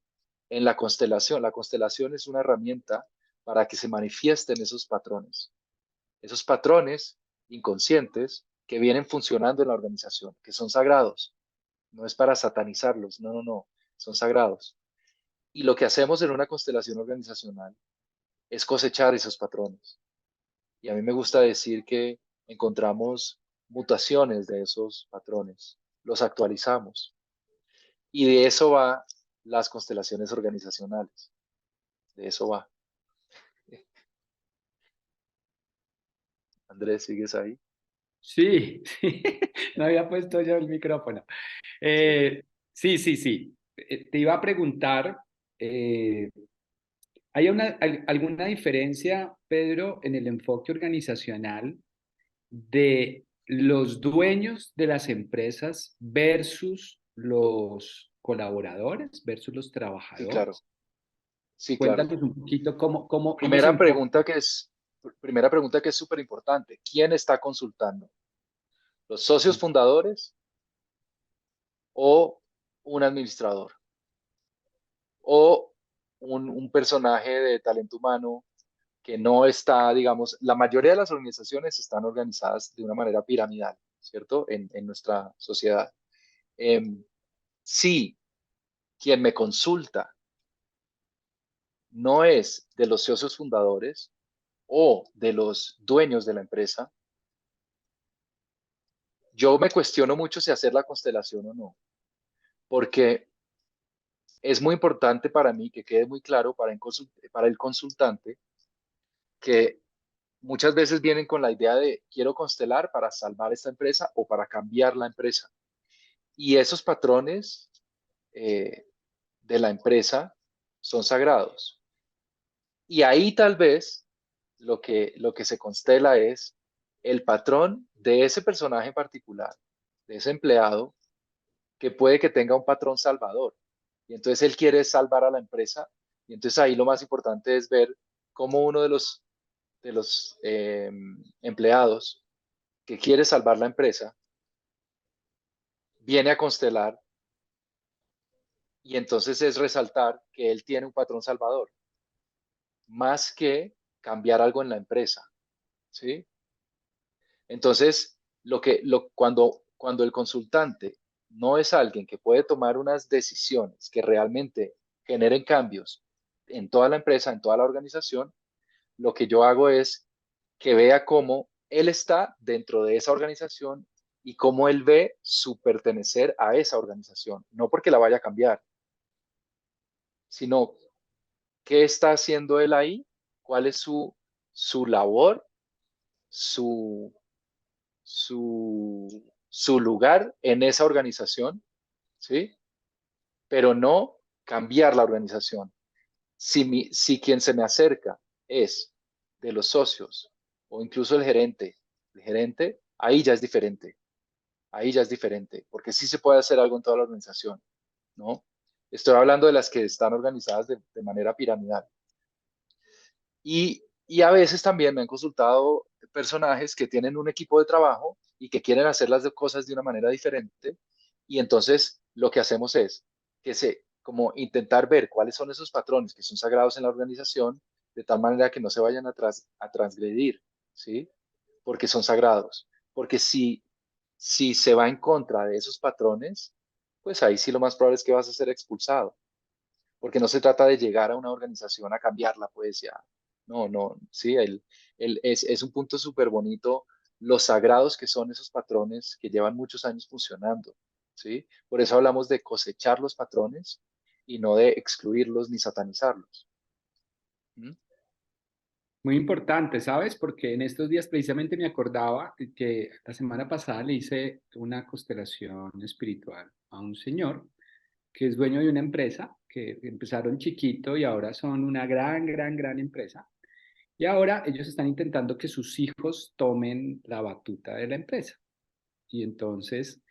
en la constelación es una herramienta para que se manifiesten esos patrones inconscientes que vienen funcionando en la organización, que son sagrados? No es para satanizarlos, no, no, no, son sagrados. Y lo que hacemos en una constelación organizacional es cosechar esos patrones. Y a mí me gusta decir que encontramos mutaciones de esos patrones, los actualizamos. Y de eso va las constelaciones organizacionales. De eso va. Andrés, ¿sigues ahí? Sí, sí, no había puesto yo el micrófono. Sí. Sí, sí, sí. Te iba a preguntar, ¿hay alguna diferencia, Pedro, en el enfoque organizacional de los dueños de las empresas versus los colaboradores, versus los Sí, claro. trabajadores? Sí, claro. Cuéntanos un poquito cómo se Primera enfoca. pregunta que es súper importante. ¿Quién está consultando? ¿Los socios fundadores o un administrador? ¿O un personaje de talento humano que no está, digamos, la mayoría de las organizaciones están organizadas de una manera piramidal, ¿cierto? En nuestra sociedad. Si quien me consulta no es de los socios fundadores o de los dueños de la empresa, yo me cuestiono mucho si hacer la constelación o no, porque es muy importante para mí que quede muy claro para el consultante que muchas veces vienen con la idea de quiero constelar para salvar esta empresa o para cambiar la empresa. Y esos patrones eh, de la empresa son sagrados. Y ahí tal vez lo que se constela es el patrón de ese personaje en particular, de ese empleado, que puede que tenga un patrón salvador. Y entonces él quiere salvar a la empresa. Y entonces ahí lo más importante es ver cómo uno de los empleados que quiere salvar la empresa viene a constelar y entonces es resaltar que él tiene un patrón salvador, más que cambiar algo en la empresa, ¿sí? Entonces, cuando el consultante no es alguien que puede tomar unas decisiones que realmente generen cambios en toda la empresa, en toda la organización, lo que yo hago es que vea cómo él está dentro de esa organización y cómo él ve su pertenecer a esa organización, no porque la vaya a cambiar, sino qué está haciendo él ahí, cuál es su labor, su, su lugar en esa organización, ¿sí? Pero no cambiar la organización. Si quien se me acerca es de los socios o incluso el gerente, ahí ya es diferente, ahí ya es diferente, porque sí se puede hacer algo en toda la organización, ¿no? Estoy hablando de las que están organizadas de manera piramidal. Y a veces también me han consultado personajes que tienen un equipo de trabajo y que quieren hacer las cosas de una manera diferente. Y entonces lo que hacemos es como intentar ver cuáles son esos patrones que son sagrados en la organización, de tal manera que no se vayan a transgredir, ¿sí? Porque son sagrados. Porque si se va en contra de esos patrones, pues ahí sí lo más probable es que vas a ser expulsado, porque no se trata de llegar a una organización a cambiarla, pues ya. No, no, sí, es un punto súper bonito los sagrados que son esos patrones que llevan muchos años funcionando, ¿sí? Por eso hablamos de cosechar los patrones y no de excluirlos ni satanizarlos. ¿Mm? Muy importante, ¿sabes? Porque en estos días precisamente me acordaba de que la semana pasada le hice una constelación espiritual a un señor que es dueño de una empresa, que empezaron chiquito y ahora son una gran empresa. Y ahora ellos están intentando que sus hijos tomen la batuta de la empresa. Y entonces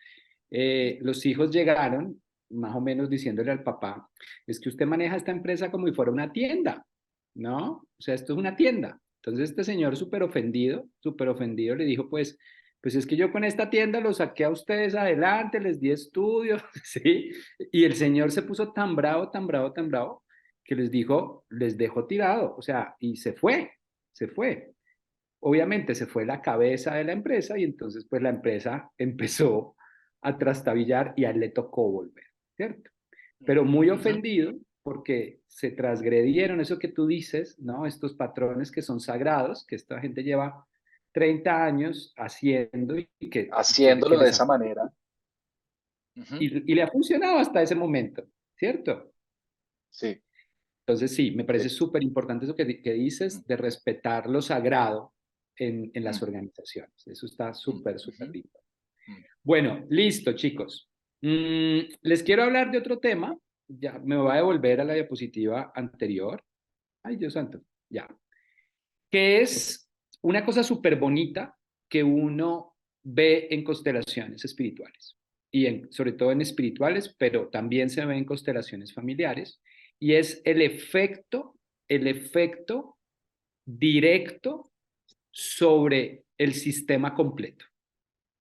los hijos llegaron más o menos diciéndole al papá, es que usted maneja esta empresa como si fuera una tienda, ¿no? O sea, esto es una tienda. Entonces este señor súper ofendido, le dijo, pues es que yo con esta tienda los saqué a ustedes adelante, les di estudios, ¿sí? Y el señor se puso tan bravo, que les dijo, les dejó tirado, o sea, y se fue. Obviamente se fue la cabeza de la empresa y entonces pues la empresa empezó a trastabillar y a él le tocó volver, ¿cierto? Pero muy Ujú. ofendido porque se transgredieron eso que tú dices, ¿no? Estos patrones que son sagrados, que esta gente lleva 30 años haciendo y que Haciéndolo de les ha, esa manera. Ujú. y le ha funcionado hasta ese momento, ¿cierto? Sí, Entonces, sí, me parece sí. súper importante eso que Mm, dices de respetar lo sagrado en las mm, organizaciones. Eso está mm, súper ujú, lindo. mm. Bueno, listo, chicos. Les quiero hablar de otro tema. Ya me voy a devolver a la diapositiva anterior. Ay, Dios santo, ya. Que es una cosa súper bonita que uno ve en constelaciones espirituales. Sobre todo en espirituales, pero también se ve en constelaciones familiares. y es el efecto directo sobre el sistema completo,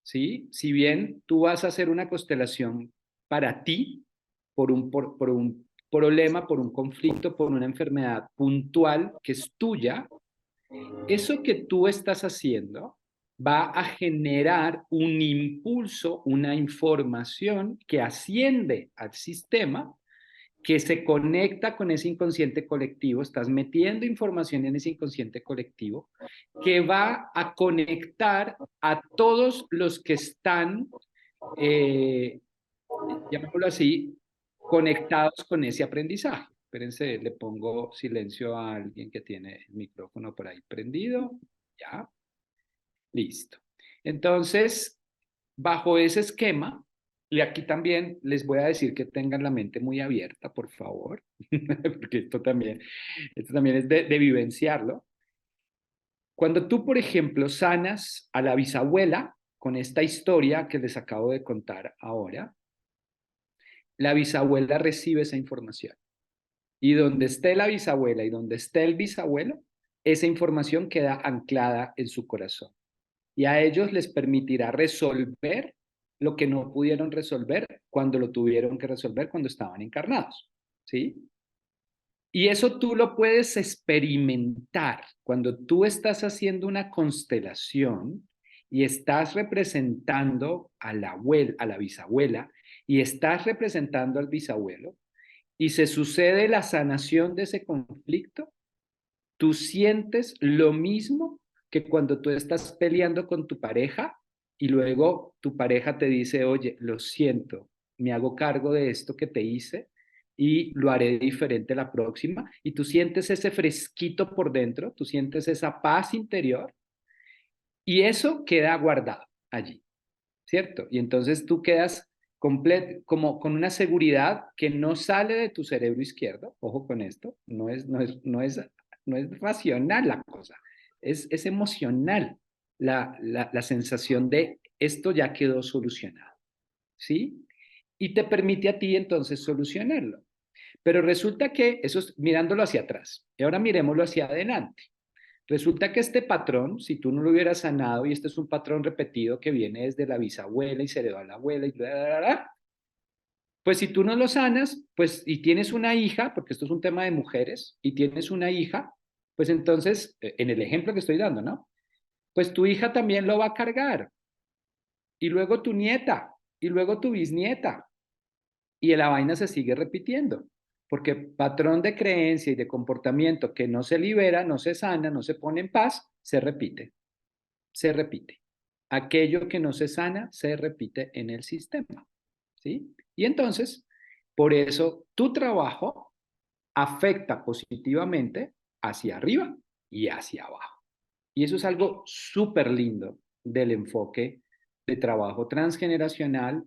¿sí? Si bien tú vas a hacer una constelación para ti, por un problema, por un conflicto, por una enfermedad puntual que es tuya, eso que tú estás haciendo va a generar un impulso, una información que asciende al sistema, que se conecta con ese inconsciente colectivo, estás metiendo información en ese inconsciente colectivo, que va a conectar a todos los que están, llamémoslo así, conectados con ese aprendizaje. Espérense, le pongo silencio a alguien que tiene el micrófono por ahí prendido. Ya, listo. Entonces, bajo ese esquema, y aquí también les voy a decir que tengan la mente muy abierta, por favor, porque esto también es de vivenciarlo. Cuando tú, por ejemplo, sanas a la bisabuela con esta historia que les acabo de contar ahora, la bisabuela recibe esa información. Y donde esté la bisabuela y donde esté el bisabuelo, esa información queda anclada en su corazón. Y a ellos les permitirá resolver lo que no pudieron resolver cuando lo tuvieron que resolver cuando estaban encarnados, ¿sí? Y eso tú lo puedes experimentar cuando tú estás haciendo una constelación y estás representando a la abuela, a la bisabuela, y estás representando al bisabuelo, y se sucede la sanación de ese conflicto, tú sientes lo mismo que cuando tú estás peleando con tu pareja y luego tu pareja te dice, oye, lo siento, me hago cargo de esto que te hice y lo haré diferente la próxima. Y tú sientes ese fresquito por dentro, tú sientes esa paz interior y eso queda guardado allí, ¿cierto? Y entonces tú quedas como con una seguridad que no sale de tu cerebro izquierdo, ojo con esto, no es racional la cosa, es emocional la sensación de esto ya quedó solucionado, ¿sí? Y te permite a ti entonces solucionarlo. Pero resulta que eso es mirándolo hacia atrás. Y ahora miremoslo hacia adelante. Resulta que este patrón, si tú no lo hubieras sanado, y este es un patrón repetido que viene desde la bisabuela y se heredó a la abuela y bla, bla, bla, pues si tú no lo sanas, pues y tienes una hija, porque esto es un tema de mujeres, y tienes una hija, pues entonces, en el ejemplo que estoy dando, ¿no? Pues tu hija también lo va a cargar, y luego tu nieta, y luego tu bisnieta, y la vaina se sigue repitiendo, porque patrón de creencia y de comportamiento que no se libera, no se sana, no se pone en paz, se repite, se repite. Aquello que no se sana se repite en el sistema, ¿sí? Y entonces, por eso tu trabajo afecta positivamente hacia arriba y hacia abajo. Y eso es algo súper lindo del enfoque de trabajo transgeneracional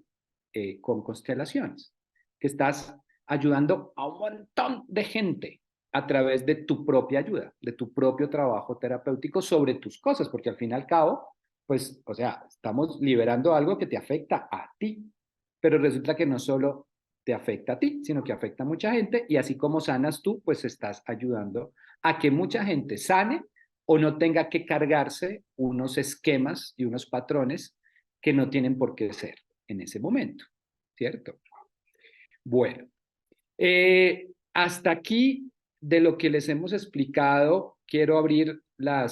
con constelaciones, que estás ayudando a un montón de gente a través de tu propia ayuda, de tu propio trabajo terapéutico sobre tus cosas, porque al fin y al cabo, pues, o sea, estamos liberando algo que te afecta a ti, pero resulta que no solo te afecta a ti, sino que afecta a mucha gente y así como sanas tú, pues estás ayudando a que mucha gente sane o no tenga que cargarse unos esquemas y unos patrones que no tienen por qué ser en ese momento, ¿cierto? Bueno, hasta aquí de lo que les hemos explicado, quiero abrir la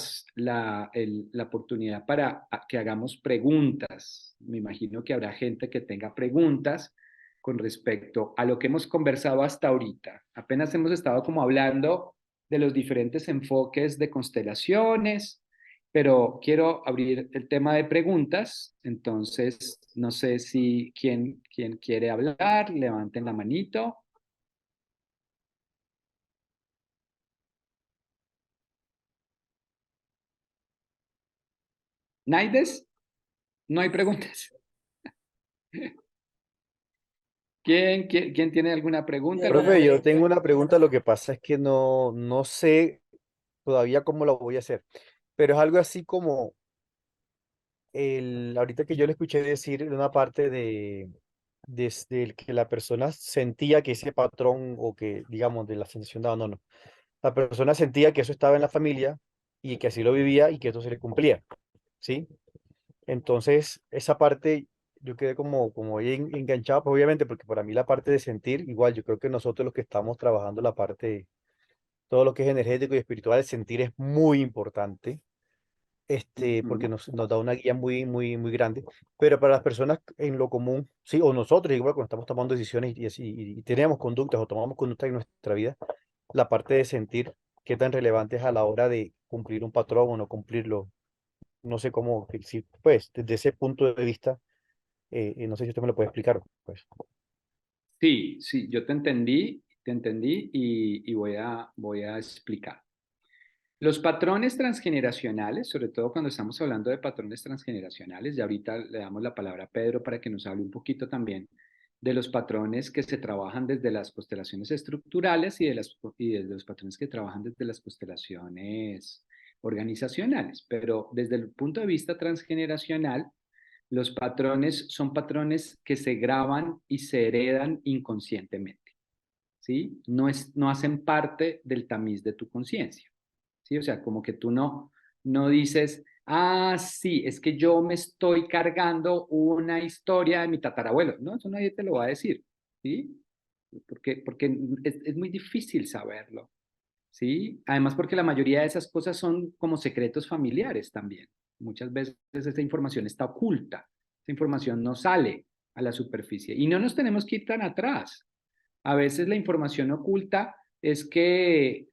oportunidad para que hagamos preguntas. Me imagino que habrá gente que tenga preguntas con respecto a lo que hemos conversado hasta ahorita. Apenas hemos estado como hablando de los diferentes enfoques de constelaciones, pero quiero abrir el tema de preguntas. Entonces, no sé si quién quiere hablar, levanten la manito. ¿Naides? No hay preguntas. ¿Quién tiene alguna pregunta? Profe, yo tengo una pregunta, lo que pasa es que no sé todavía cómo lo voy a hacer, pero es algo así como ahorita que yo le escuché decir en una parte desde el que la persona sentía que ese patrón o que, digamos, de la sensación de abandono, la persona sentía que eso estaba en la familia y que así lo vivía y que eso se le cumplía, ¿sí? Entonces, esa parte yo quedé como bien enganchado, pues obviamente, porque para mí la parte de sentir, igual, yo creo que nosotros los que estamos trabajando la parte, todo lo que es energético y espiritual, el sentir es muy importante, porque Ujú. nos da una guía muy grande, pero para las personas en lo común, sí, o nosotros, igual, cuando estamos tomando decisiones y tenemos conductas o tomamos conductas en nuestra vida, la parte de sentir qué tan relevante es a la hora de cumplir un patrón o no cumplirlo. No sé cómo, si, pues, desde ese punto de vista, no sé si usted me lo puede explicar, pues. Sí, sí, yo te entendí y voy a explicar. Los patrones transgeneracionales, sobre todo cuando estamos hablando de patrones transgeneracionales, y ahorita le damos la palabra a Pedro para que nos hable un poquito también de los patrones que se trabajan desde las constelaciones estructurales y desde los patrones que trabajan desde las constelaciones organizacionales. Pero desde el punto de vista transgeneracional, los patrones son patrones que se graban y se heredan inconscientemente, ¿sí? No hacen parte del tamiz de tu conciencia. ¿Sí? O sea, como que tú no dices, ah, sí, es que yo me estoy cargando una historia de mi tatarabuelo. No, eso nadie te lo va a decir, ¿sí? Porque es muy difícil saberlo, ¿sí? Además, porque la mayoría de esas cosas son como secretos familiares también. Muchas veces esa información está oculta, esa información no sale a la superficie y no nos tenemos que ir tan atrás. A veces la información oculta es que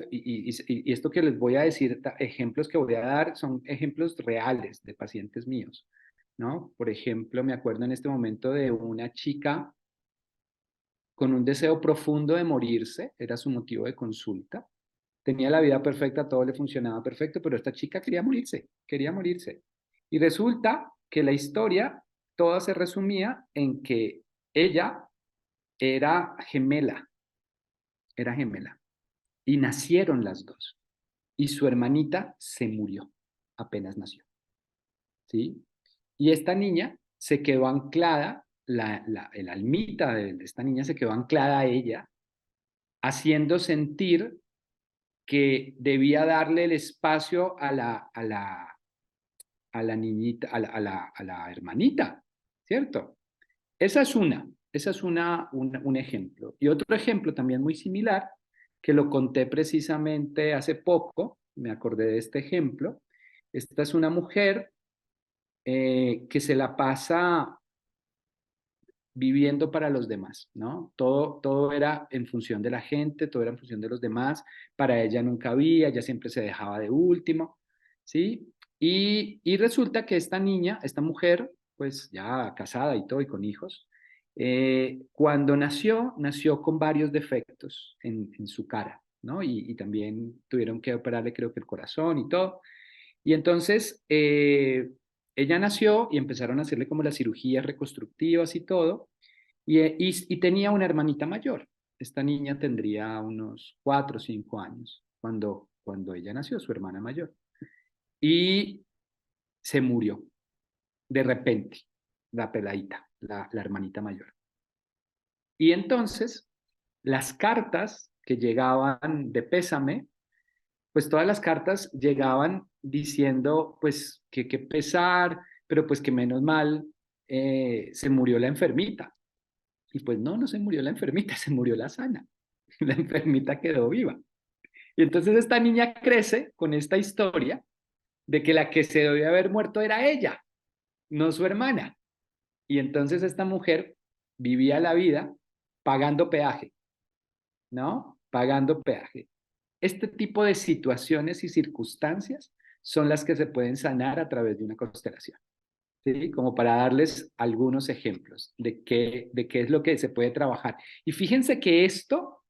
y esto que les voy a decir, ejemplos que voy a dar son ejemplos reales de pacientes míos, ¿no? Por ejemplo, me acuerdo en este momento de una chica con un deseo profundo de morirse, era su motivo de consulta. Tenía la vida perfecta, todo le funcionaba perfecto, pero esta chica quería morirse, quería morirse. Y resulta que la historia toda se resumía en que ella era era gemela, y nacieron las dos. Y su hermanita se murió apenas nació, ¿sí? Y esta niña se quedó anclada, el almita de esta niña se quedó anclada a ella, haciendo sentir que debía darle el espacio a la niñita, a la hermanita, ¿cierto? Esa es un ejemplo. Y otro ejemplo también muy similar, que lo conté precisamente hace poco, me acordé de este ejemplo. Esta es una mujer que se la pasa viviendo para los demás, ¿no? Todo era en función de la gente, todo era en función de los demás, para ella nunca había, ella siempre se dejaba de último, ¿sí? Y resulta que esta niña, esta mujer, pues ya casada y todo y con hijos, cuando nació con varios defectos en su cara, ¿no? Y también tuvieron que operarle creo que el corazón y todo. Y entonces ella nació y empezaron a hacerle como las cirugías reconstructivas y todo, y tenía una hermanita mayor. Esta niña tendría unos 4 o 5 años cuando ella nació, su hermana mayor. Y se murió de repente, la peladita, la hermanita mayor. Y entonces las cartas que llegaban de pésame, pues todas las cartas llegaban diciendo, pues, que qué pesar, pero pues que menos mal se murió la enfermita. Y pues no se murió la enfermita, se murió la sana. La enfermita quedó viva. Y entonces esta niña crece con esta historia de que la que se debía haber muerto era ella, no su hermana. Y entonces esta mujer vivía la vida pagando peaje, ¿no? Pagando peaje. Este tipo de situaciones y circunstancias son las que se pueden sanar a través de una constelación, ¿sí? Como para darles algunos ejemplos de qué es lo que se puede trabajar. Y fíjense que esto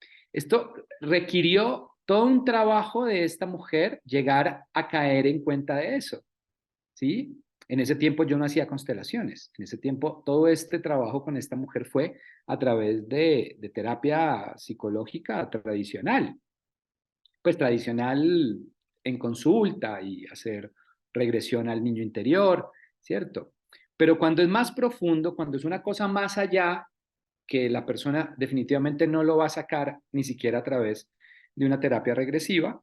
requirió todo un trabajo de esta mujer llegar a caer en cuenta de eso, ¿sí? En ese tiempo yo no hacía constelaciones. En ese tiempo todo este trabajo con esta mujer fue a través de terapia psicológica tradicional, pues tradicional en consulta y hacer regresión al niño interior, ¿cierto? Pero cuando es más profundo, cuando es una cosa más allá, que la persona definitivamente no lo va a sacar ni siquiera a través de una terapia regresiva,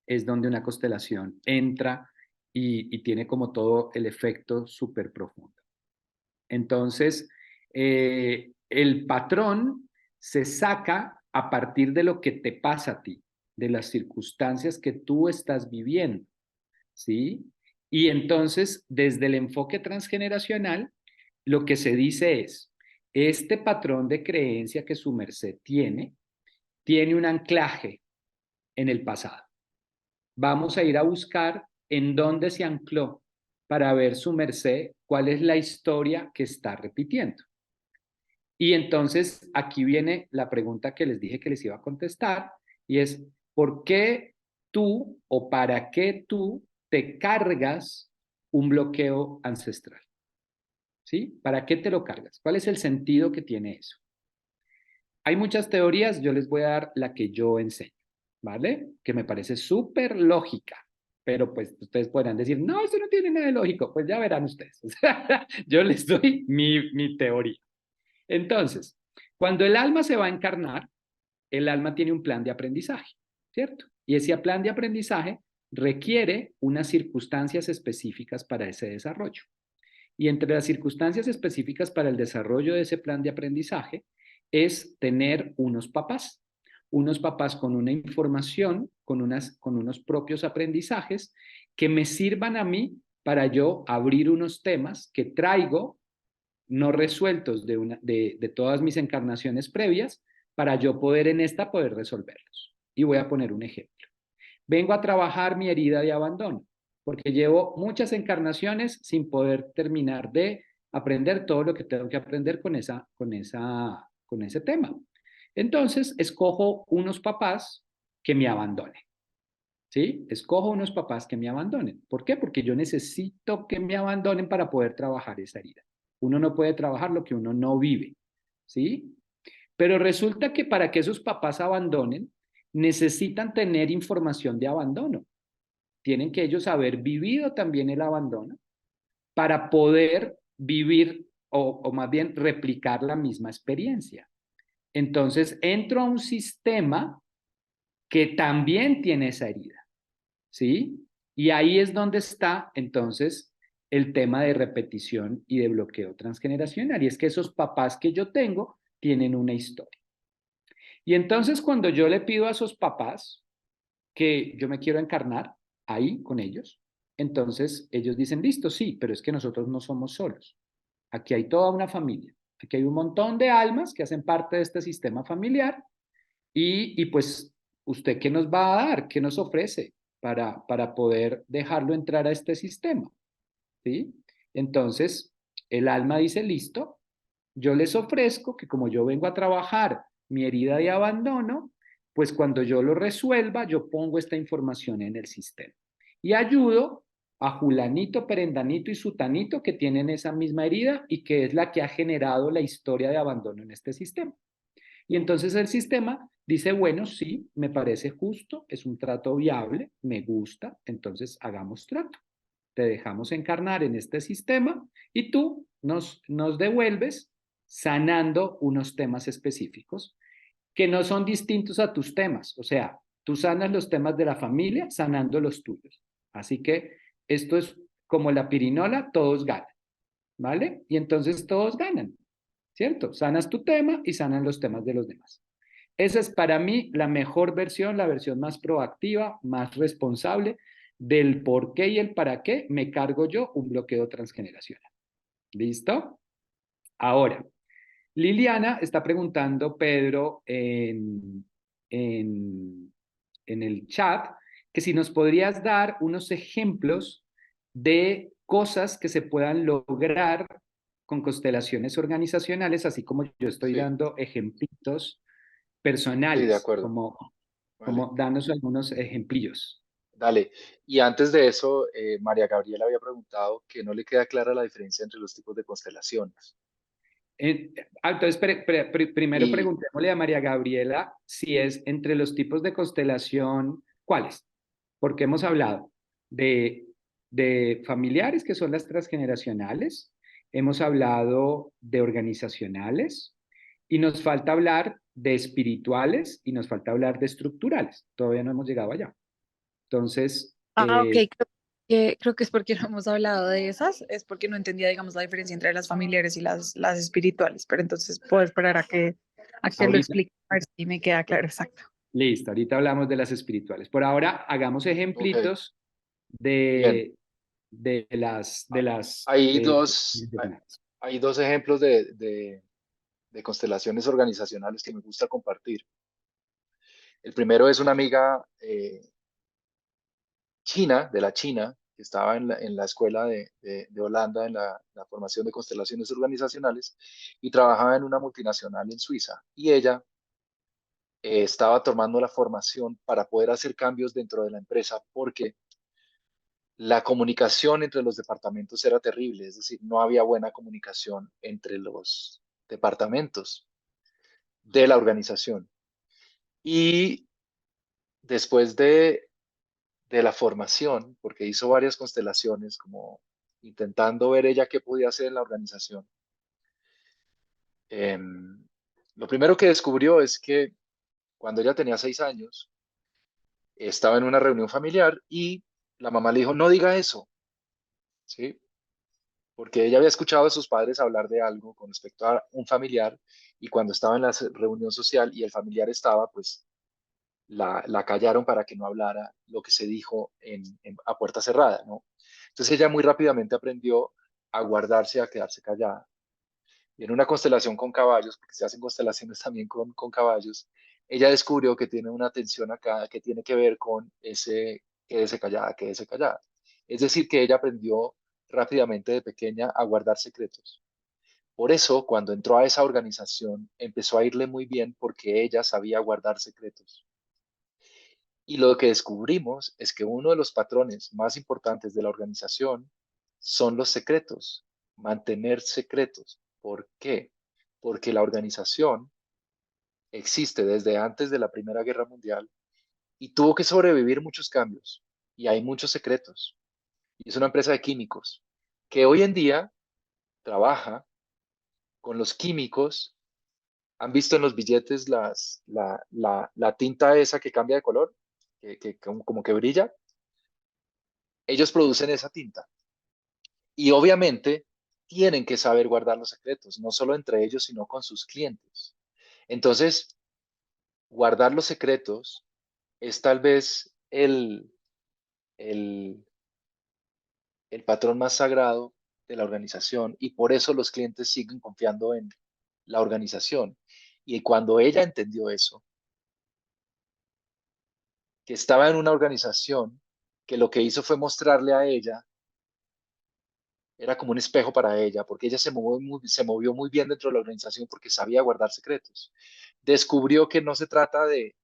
es donde una constelación entra y tiene como todo el efecto súper profundo. Entonces, el patrón se saca a partir de lo que te pasa a ti, de las circunstancias que tú estás viviendo, ¿sí? Y entonces, desde el enfoque transgeneracional, lo que se dice es, este patrón de creencia que su merced tiene un anclaje en el pasado. Vamos a ir a buscar en dónde se ancló para ver su merced cuál es la historia que está repitiendo. Y entonces aquí viene la pregunta que les dije que les iba a contestar y es, ¿por qué tú o para qué tú te cargas un bloqueo ancestral? ¿Sí? ¿Para qué te lo cargas? ¿Cuál es el sentido que tiene eso? Hay muchas teorías, yo les voy a dar la que yo enseño, ¿vale? Que me parece súper lógica, pero pues ustedes podrán decir, no, eso no tiene nada de lógico, pues ya verán ustedes. Yo les doy mi teoría. Entonces, cuando el alma se va a encarnar, el alma tiene un plan de aprendizaje, ¿cierto? Y ese plan de aprendizaje requiere unas circunstancias específicas para ese desarrollo. Y entre las circunstancias específicas para el desarrollo de ese plan de aprendizaje es tener unos papás con una información, con unos propios aprendizajes que me sirvan a mí para yo abrir unos temas que traigo no resueltos de todas mis encarnaciones previas para yo poder en esta poder resolverlos. Y voy a poner un ejemplo. Vengo a trabajar mi herida de abandono, porque llevo muchas encarnaciones sin poder terminar de aprender todo lo que tengo que aprender con ese tema. Entonces, escojo unos papás que me abandonen. ¿Sí? Escojo unos papás que me abandonen. ¿Por qué? Porque yo necesito que me abandonen para poder trabajar esa herida. Uno no puede trabajar lo que uno no vive. ¿Sí? Pero resulta que para que esos papás abandonen, necesitan tener información de abandono. Tienen que ellos haber vivido también el abandono para poder vivir o más bien replicar la misma experiencia. Entonces, entro a un sistema que también tiene esa herida, ¿sí? Y ahí es donde está, entonces, el tema de repetición y de bloqueo transgeneracional. Y es que esos papás que yo tengo tienen una historia. Y entonces, cuando yo le pido a esos papás que yo me quiero encarnar ahí con ellos, entonces ellos dicen, listo, sí, pero es que nosotros no somos solos. Aquí hay toda una familia. Aquí hay un montón de almas que hacen parte de este sistema familiar y pues, ¿usted qué nos va a dar? ¿Qué nos ofrece para poder dejarlo entrar a este sistema? ¿Sí? Entonces, el alma dice, listo, yo les ofrezco que como yo vengo a trabajar mi herida de abandono, pues cuando yo lo resuelva, yo pongo esta información en el sistema y ayudo a Julanito, Perendanito y Sutanito que tienen esa misma herida y que es la que ha generado la historia de abandono en este sistema. Y entonces el sistema dice, bueno, sí, me parece justo, es un trato viable, me gusta, entonces hagamos trato. Te dejamos encarnar en este sistema y tú nos devuelves sanando unos temas específicos que no son distintos a tus temas. O sea, tú sanas los temas de la familia sanando los tuyos. Así que esto es como la pirinola, todos ganan, ¿vale? Y entonces todos ganan, ¿cierto? Sanas tu tema y sanan los temas de los demás. Esa es para mí la mejor versión, la versión más proactiva, más responsable del por qué y el para qué me cargo yo un bloqueo transgeneracional. ¿Listo? Ahora, Liliana está preguntando, Pedro, en el chat, que si nos podrías dar unos ejemplos de cosas que se puedan lograr con constelaciones organizacionales, así como yo estoy Sí, dando ejemplitos sí, de personales, acuerdo. como Vale, danos algunos ejemplillos. dale. Y antes de eso, María Gabriela había preguntado que no le queda clara la diferencia entre los tipos de constelaciones. Entonces, primero Y preguntémosle a María Gabriela si es entre los tipos de constelación, ¿cuáles? Porque hemos hablado de familiares, que son las transgeneracionales, hemos hablado de organizacionales y nos falta hablar de espirituales y nos falta hablar de estructurales. Todavía no hemos llegado allá. Entonces, Ok, creo que es porque no hemos hablado de esas, es porque no entendía, digamos, la diferencia entre las familiares y las espirituales, pero entonces puedo esperar a que lo ahorita, explique, a ver si me queda claro, exacto. listo, ahorita hablamos de las espirituales. Por ahora, hagamos Ok, ejemplitos bien. de, de las, de las, Hay de, dos, hay dos ejemplos de constelaciones organizacionales que me gusta compartir. El primero es una amiga china, de la China, que estaba en la escuela de Holanda, en la formación de constelaciones organizacionales, y trabajaba en una multinacional en Suiza. Y ella estaba tomando la formación para poder hacer cambios dentro de la empresa porque la comunicación entre los departamentos era terrible, es decir, no había buena comunicación entre los departamentos de la organización. Y después de la formación, porque hizo varias constelaciones, como intentando ver ella qué podía hacer en la organización, lo primero que descubrió es que cuando ella tenía 6 años, estaba en una reunión familiar y la mamá le dijo, no diga eso, ¿sí? Porque ella había escuchado a sus padres hablar de algo con respecto a un familiar y cuando estaba en la reunión social y el familiar estaba, pues la callaron para que no hablara lo que se dijo a puerta cerrada, ¿no? Entonces ella muy rápidamente aprendió a guardarse, a quedarse callada. Y en una constelación con caballos, porque se hacen constelaciones también con caballos, ella descubrió que tiene una tensión acá que tiene que ver con ese quédese callada, quédese callada. Es decir, que ella aprendió rápidamente de pequeña a guardar secretos. Por eso, cuando entró a esa organización, empezó a irle muy bien porque ella sabía guardar secretos. Y lo que descubrimos es que uno de los patrones más importantes de la organización son los secretos, mantener secretos. ¿Por qué? Porque la organización existe desde antes de la Primera Guerra Mundial y tuvo que sobrevivir muchos cambios y hay muchos secretos. Y es una empresa de químicos que hoy en día trabaja con los químicos. ¿Han visto en los billetes la tinta esa que cambia de color? Que como que brilla. Ellos producen esa tinta y obviamente tienen que saber guardar los secretos, no solo entre ellos, sino con sus clientes. Entonces, guardar los secretos es tal vez el, el patrón más sagrado de la organización y por eso los clientes siguen confiando en la organización. Y cuando ella entendió eso, que estaba en una organización que lo que hizo fue mostrarle a ella, era como un espejo para ella, porque ella se movió muy bien dentro de la organización porque sabía guardar secretos. Descubrió que no se trata de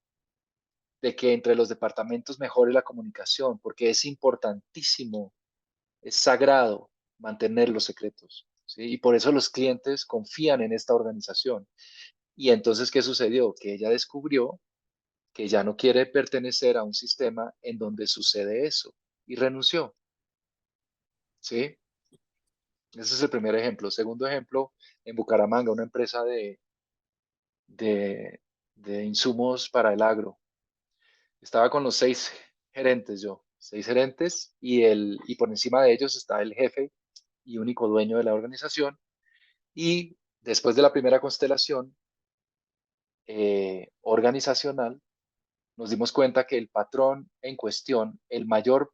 que entre los departamentos mejore la comunicación, porque es importantísimo, es sagrado mantener los secretos, ¿sí? Y por eso los clientes confían en esta organización. Y entonces, ¿qué sucedió? Que ella descubrió que ya no quiere pertenecer a un sistema en donde sucede eso y renunció, ¿sí? Ese es el primer ejemplo. Segundo ejemplo, en Bucaramanga, una empresa de, de insumos para el agro. Estaba con los 6 gerentes yo, 6 gerentes y por encima de ellos está el jefe y único dueño de la organización. Y después de la primera constelación organizacional, nos dimos cuenta que el patrón en cuestión, el mayor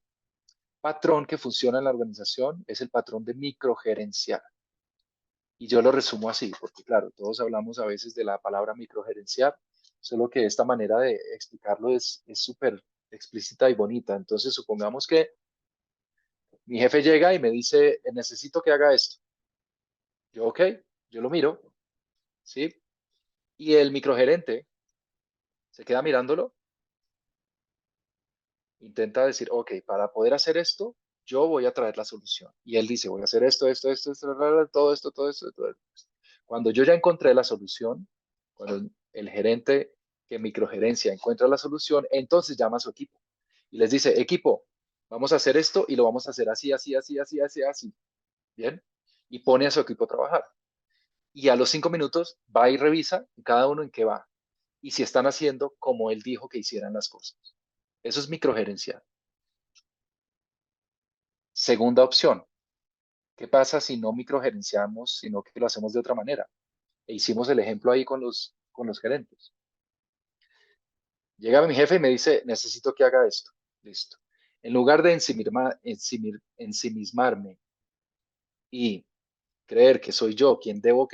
patrón que funciona en la organización es el patrón de microgerenciar. Y yo lo resumo así, porque claro, todos hablamos a veces de la palabra microgerenciar, solo que esta manera de explicarlo es súper explícita y bonita. Entonces, supongamos que mi jefe llega y me dice, necesito que haga esto. Yo, ok, yo lo miro, ¿sí? Y el microgerente se queda mirándolo, intenta decir, ok, para poder hacer esto, yo voy a traer la solución. Y él dice, voy a hacer esto, todo esto, todo esto, todo esto. Cuando yo ya encontré la solución, cuando el gerente que microgerencia encuentra la solución, entonces llama a su equipo y les dice, equipo, vamos a hacer esto y lo vamos a hacer así, así, así, así, así, así. Bien. y pone a su equipo a trabajar. Y a los 5 minutos va y revisa cada uno en qué va y si están haciendo como él dijo que hicieran las cosas. Eso es microgerenciar. Segunda opción, ¿qué pasa si no microgerenciamos, sino que lo hacemos de otra manera? E hicimos el ejemplo ahí con los gerentes. Llega mi jefe y me dice, necesito que haga esto. Listo. En lugar de ensimismarme y creer que soy yo quien debo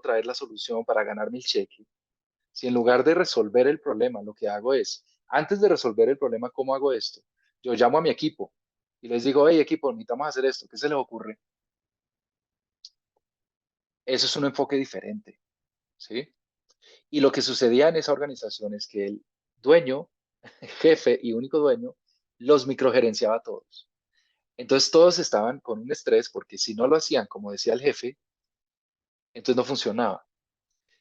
traer la solución para ganarme el cheque, si en lugar de resolver el problema, lo que hago es, antes de resolver el problema, ¿cómo hago esto? Yo llamo a mi equipo y les digo, hey equipo, necesitamos hacer esto, ¿qué se les ocurre? Eso es un enfoque diferente, ¿sí? Y lo que sucedía en esa organización es que el dueño, jefe y único dueño, los microgerenciaba a todos. Entonces todos estaban con un estrés porque si no lo hacían como decía el jefe, entonces no funcionaba.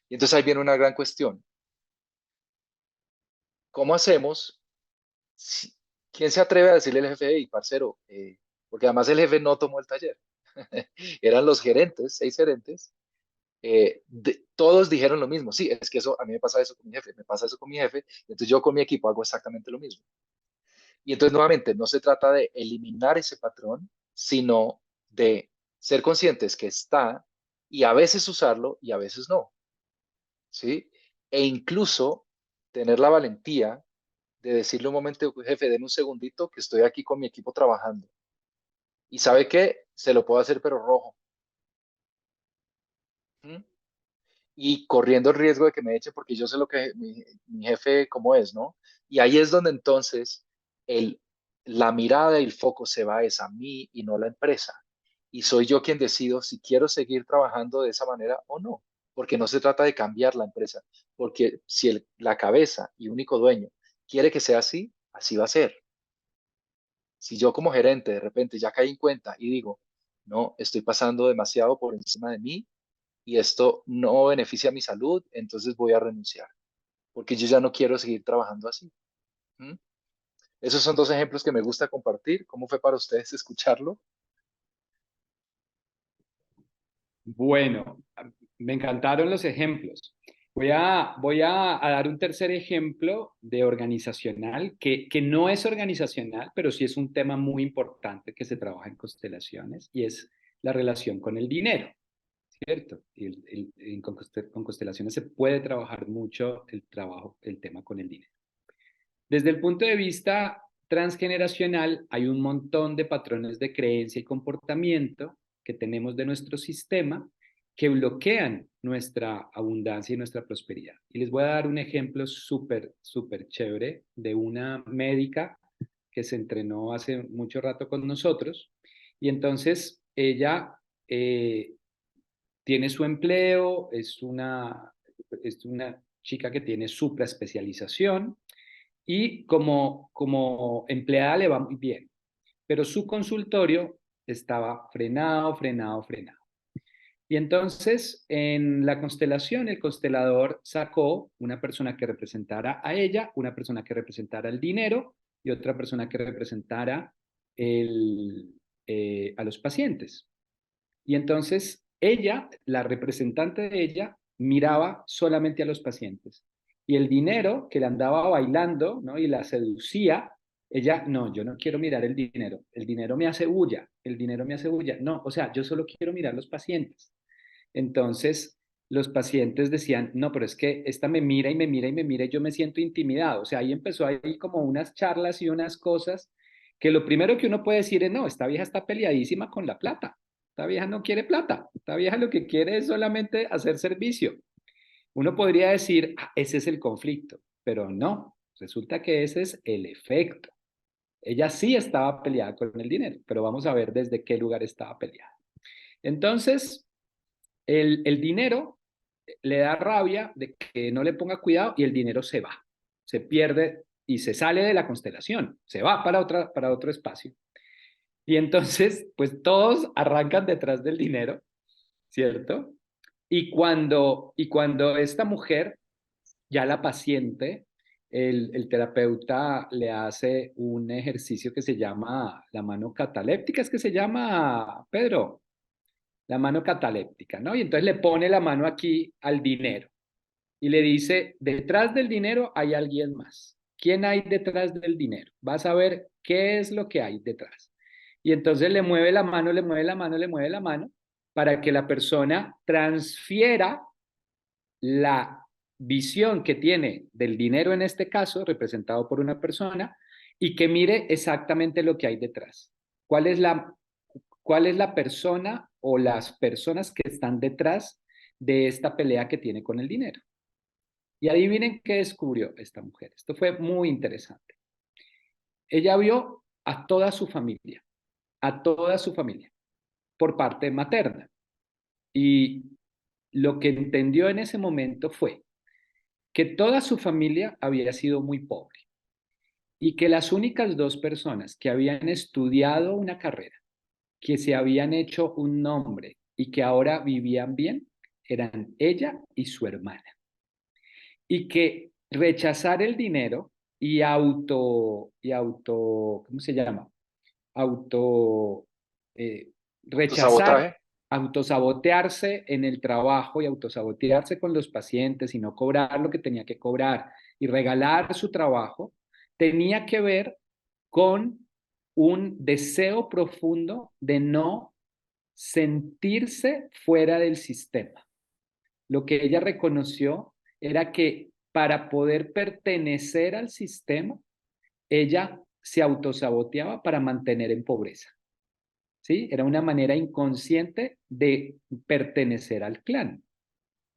Y entonces ahí viene una gran cuestión. ¿Cómo hacemos? Si- ¿Quién se atreve a decirle al jefe, hey, parcero? Porque además el jefe no tomó el taller. Eran los gerentes, 6 gerentes. Todos dijeron lo mismo. Sí, es que eso, a mí me pasa eso con mi jefe, me pasa eso con mi jefe. Entonces yo con mi equipo hago exactamente lo mismo. Y entonces nuevamente, no se trata de eliminar ese patrón, sino de ser conscientes que está y a veces usarlo y a veces no, ¿sí? E incluso tener la valentía de decirle un momento, jefe, den un segundito que estoy aquí con mi equipo trabajando. Y sabe qué, se lo puedo hacer pero rojo. ¿Mm? Y corriendo el riesgo de que me eche porque yo sé lo que mi jefe cómo es, ¿no? Y ahí es donde entonces el, la mirada y el foco se va es a mí y no a la empresa. Y soy yo quien decido si quiero seguir trabajando de esa manera o no, porque no se trata de cambiar la empresa, porque si la cabeza y único dueño quiere que sea así, así va a ser. Si yo como gerente de repente ya caí en cuenta y digo, no, estoy pasando demasiado por encima de mí y esto no beneficia mi salud, entonces voy a renunciar, porque yo ya no quiero seguir trabajando así. ¿Mm? Esos son dos ejemplos que me gusta compartir. ¿Cómo fue para ustedes escucharlo? Bueno, me encantaron los ejemplos. Voy a dar un tercer ejemplo de organizacional, que no es organizacional, pero sí es un tema muy importante que se trabaja en constelaciones, y es la relación con el dinero, ¿cierto? Con constelaciones se puede trabajar mucho el tema con el dinero. Desde el punto de vista transgeneracional, hay un montón de patrones de creencia y comportamiento que tenemos de nuestro sistema que bloquean nuestra abundancia y nuestra prosperidad. Y les voy a dar un ejemplo súper, súper chévere de una médica que se entrenó hace mucho rato con nosotros. Y entonces ella tiene su empleo, es una chica que tiene supraespecialización y como empleada le va muy bien, pero su consultorio estaba frenado, frenado, frenado. Y entonces en la constelación el constelador sacó una persona que representara a ella, una persona que representara el dinero y otra persona que representara a los pacientes. Y entonces ella, la representante de ella, miraba solamente a los pacientes. Y el dinero que le andaba bailando, ¿no? Y la seducía, ella, no, yo no quiero mirar el dinero me hace bulla, el dinero me hace bulla. No, o sea, yo solo quiero mirar los pacientes. Entonces, los pacientes decían, no, pero es que esta me mira y me mira y me mira y yo me siento intimidado. O sea, ahí empezó ahí como unas charlas y unas cosas que lo primero que uno puede decir es, no, esta vieja está peleadísima con la plata. Esta vieja no quiere plata. Esta vieja lo que quiere es solamente hacer servicio. Uno podría decir, ah, ese es el conflicto, pero no. Resulta que ese es el efecto. Ella sí estaba peleada con el dinero, pero vamos a ver desde qué lugar estaba peleada. Entonces, el dinero le da rabia de que no le ponga cuidado y el dinero se va, se pierde y se sale de la constelación, se va para otro espacio. Y entonces, pues todos arrancan detrás del dinero, ¿cierto? Y cuando esta mujer, ya la paciente, el terapeuta le hace un ejercicio que se llama la mano cataléptica, es que se llama, Pedro, la mano cataléptica, ¿no? Y entonces le pone la mano aquí al dinero y le dice, detrás del dinero hay alguien más. ¿Quién hay detrás del dinero? Vas a ver qué es lo que hay detrás. Y entonces le mueve la mano, le mueve la mano, le mueve la mano para que la persona transfiera la visión que tiene del dinero en este caso, representado por una persona, y que mire exactamente lo que hay detrás. ¿Cuál es la persona o las personas que están detrás de esta pelea que tiene con el dinero? Y adivinen qué descubrió esta mujer. Esto fue muy interesante. Ella vio a toda su familia, por parte materna. Y lo que entendió en ese momento fue que toda su familia había sido muy pobre y que las únicas dos personas que habían estudiado una carrera, que se habían hecho un nombre y que ahora vivían bien, eran ella y su hermana. Y que rechazar el dinero y ¿cómo se llama? Auto, rechazar, Autosabotaje. autosabotearse en el trabajo y autosabotearse con los pacientes y no cobrar lo que tenía que cobrar y regalar su trabajo, tenía que ver con un deseo profundo de no sentirse fuera del sistema. Lo que ella reconoció era que para poder pertenecer al sistema, ella se autosaboteaba para mantener en pobreza. ¿Sí? Era una manera inconsciente de pertenecer al clan.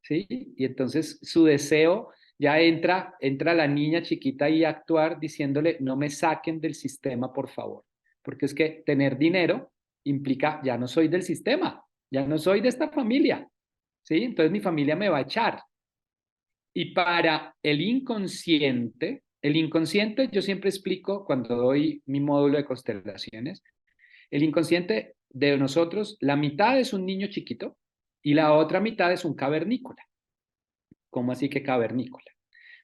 ¿Sí? Y entonces su deseo ya entra la niña chiquita ahí a actuar diciéndole, no me saquen del sistema, por favor. Porque es que tener dinero implica, ya no soy del sistema, ya no soy de esta familia. ¿Sí? Entonces mi familia me va a echar. Y para el inconsciente yo siempre explico cuando doy mi módulo de constelaciones, el inconsciente de nosotros, la mitad es un niño chiquito y la otra mitad es un cavernícola. ¿Cómo así que cavernícola?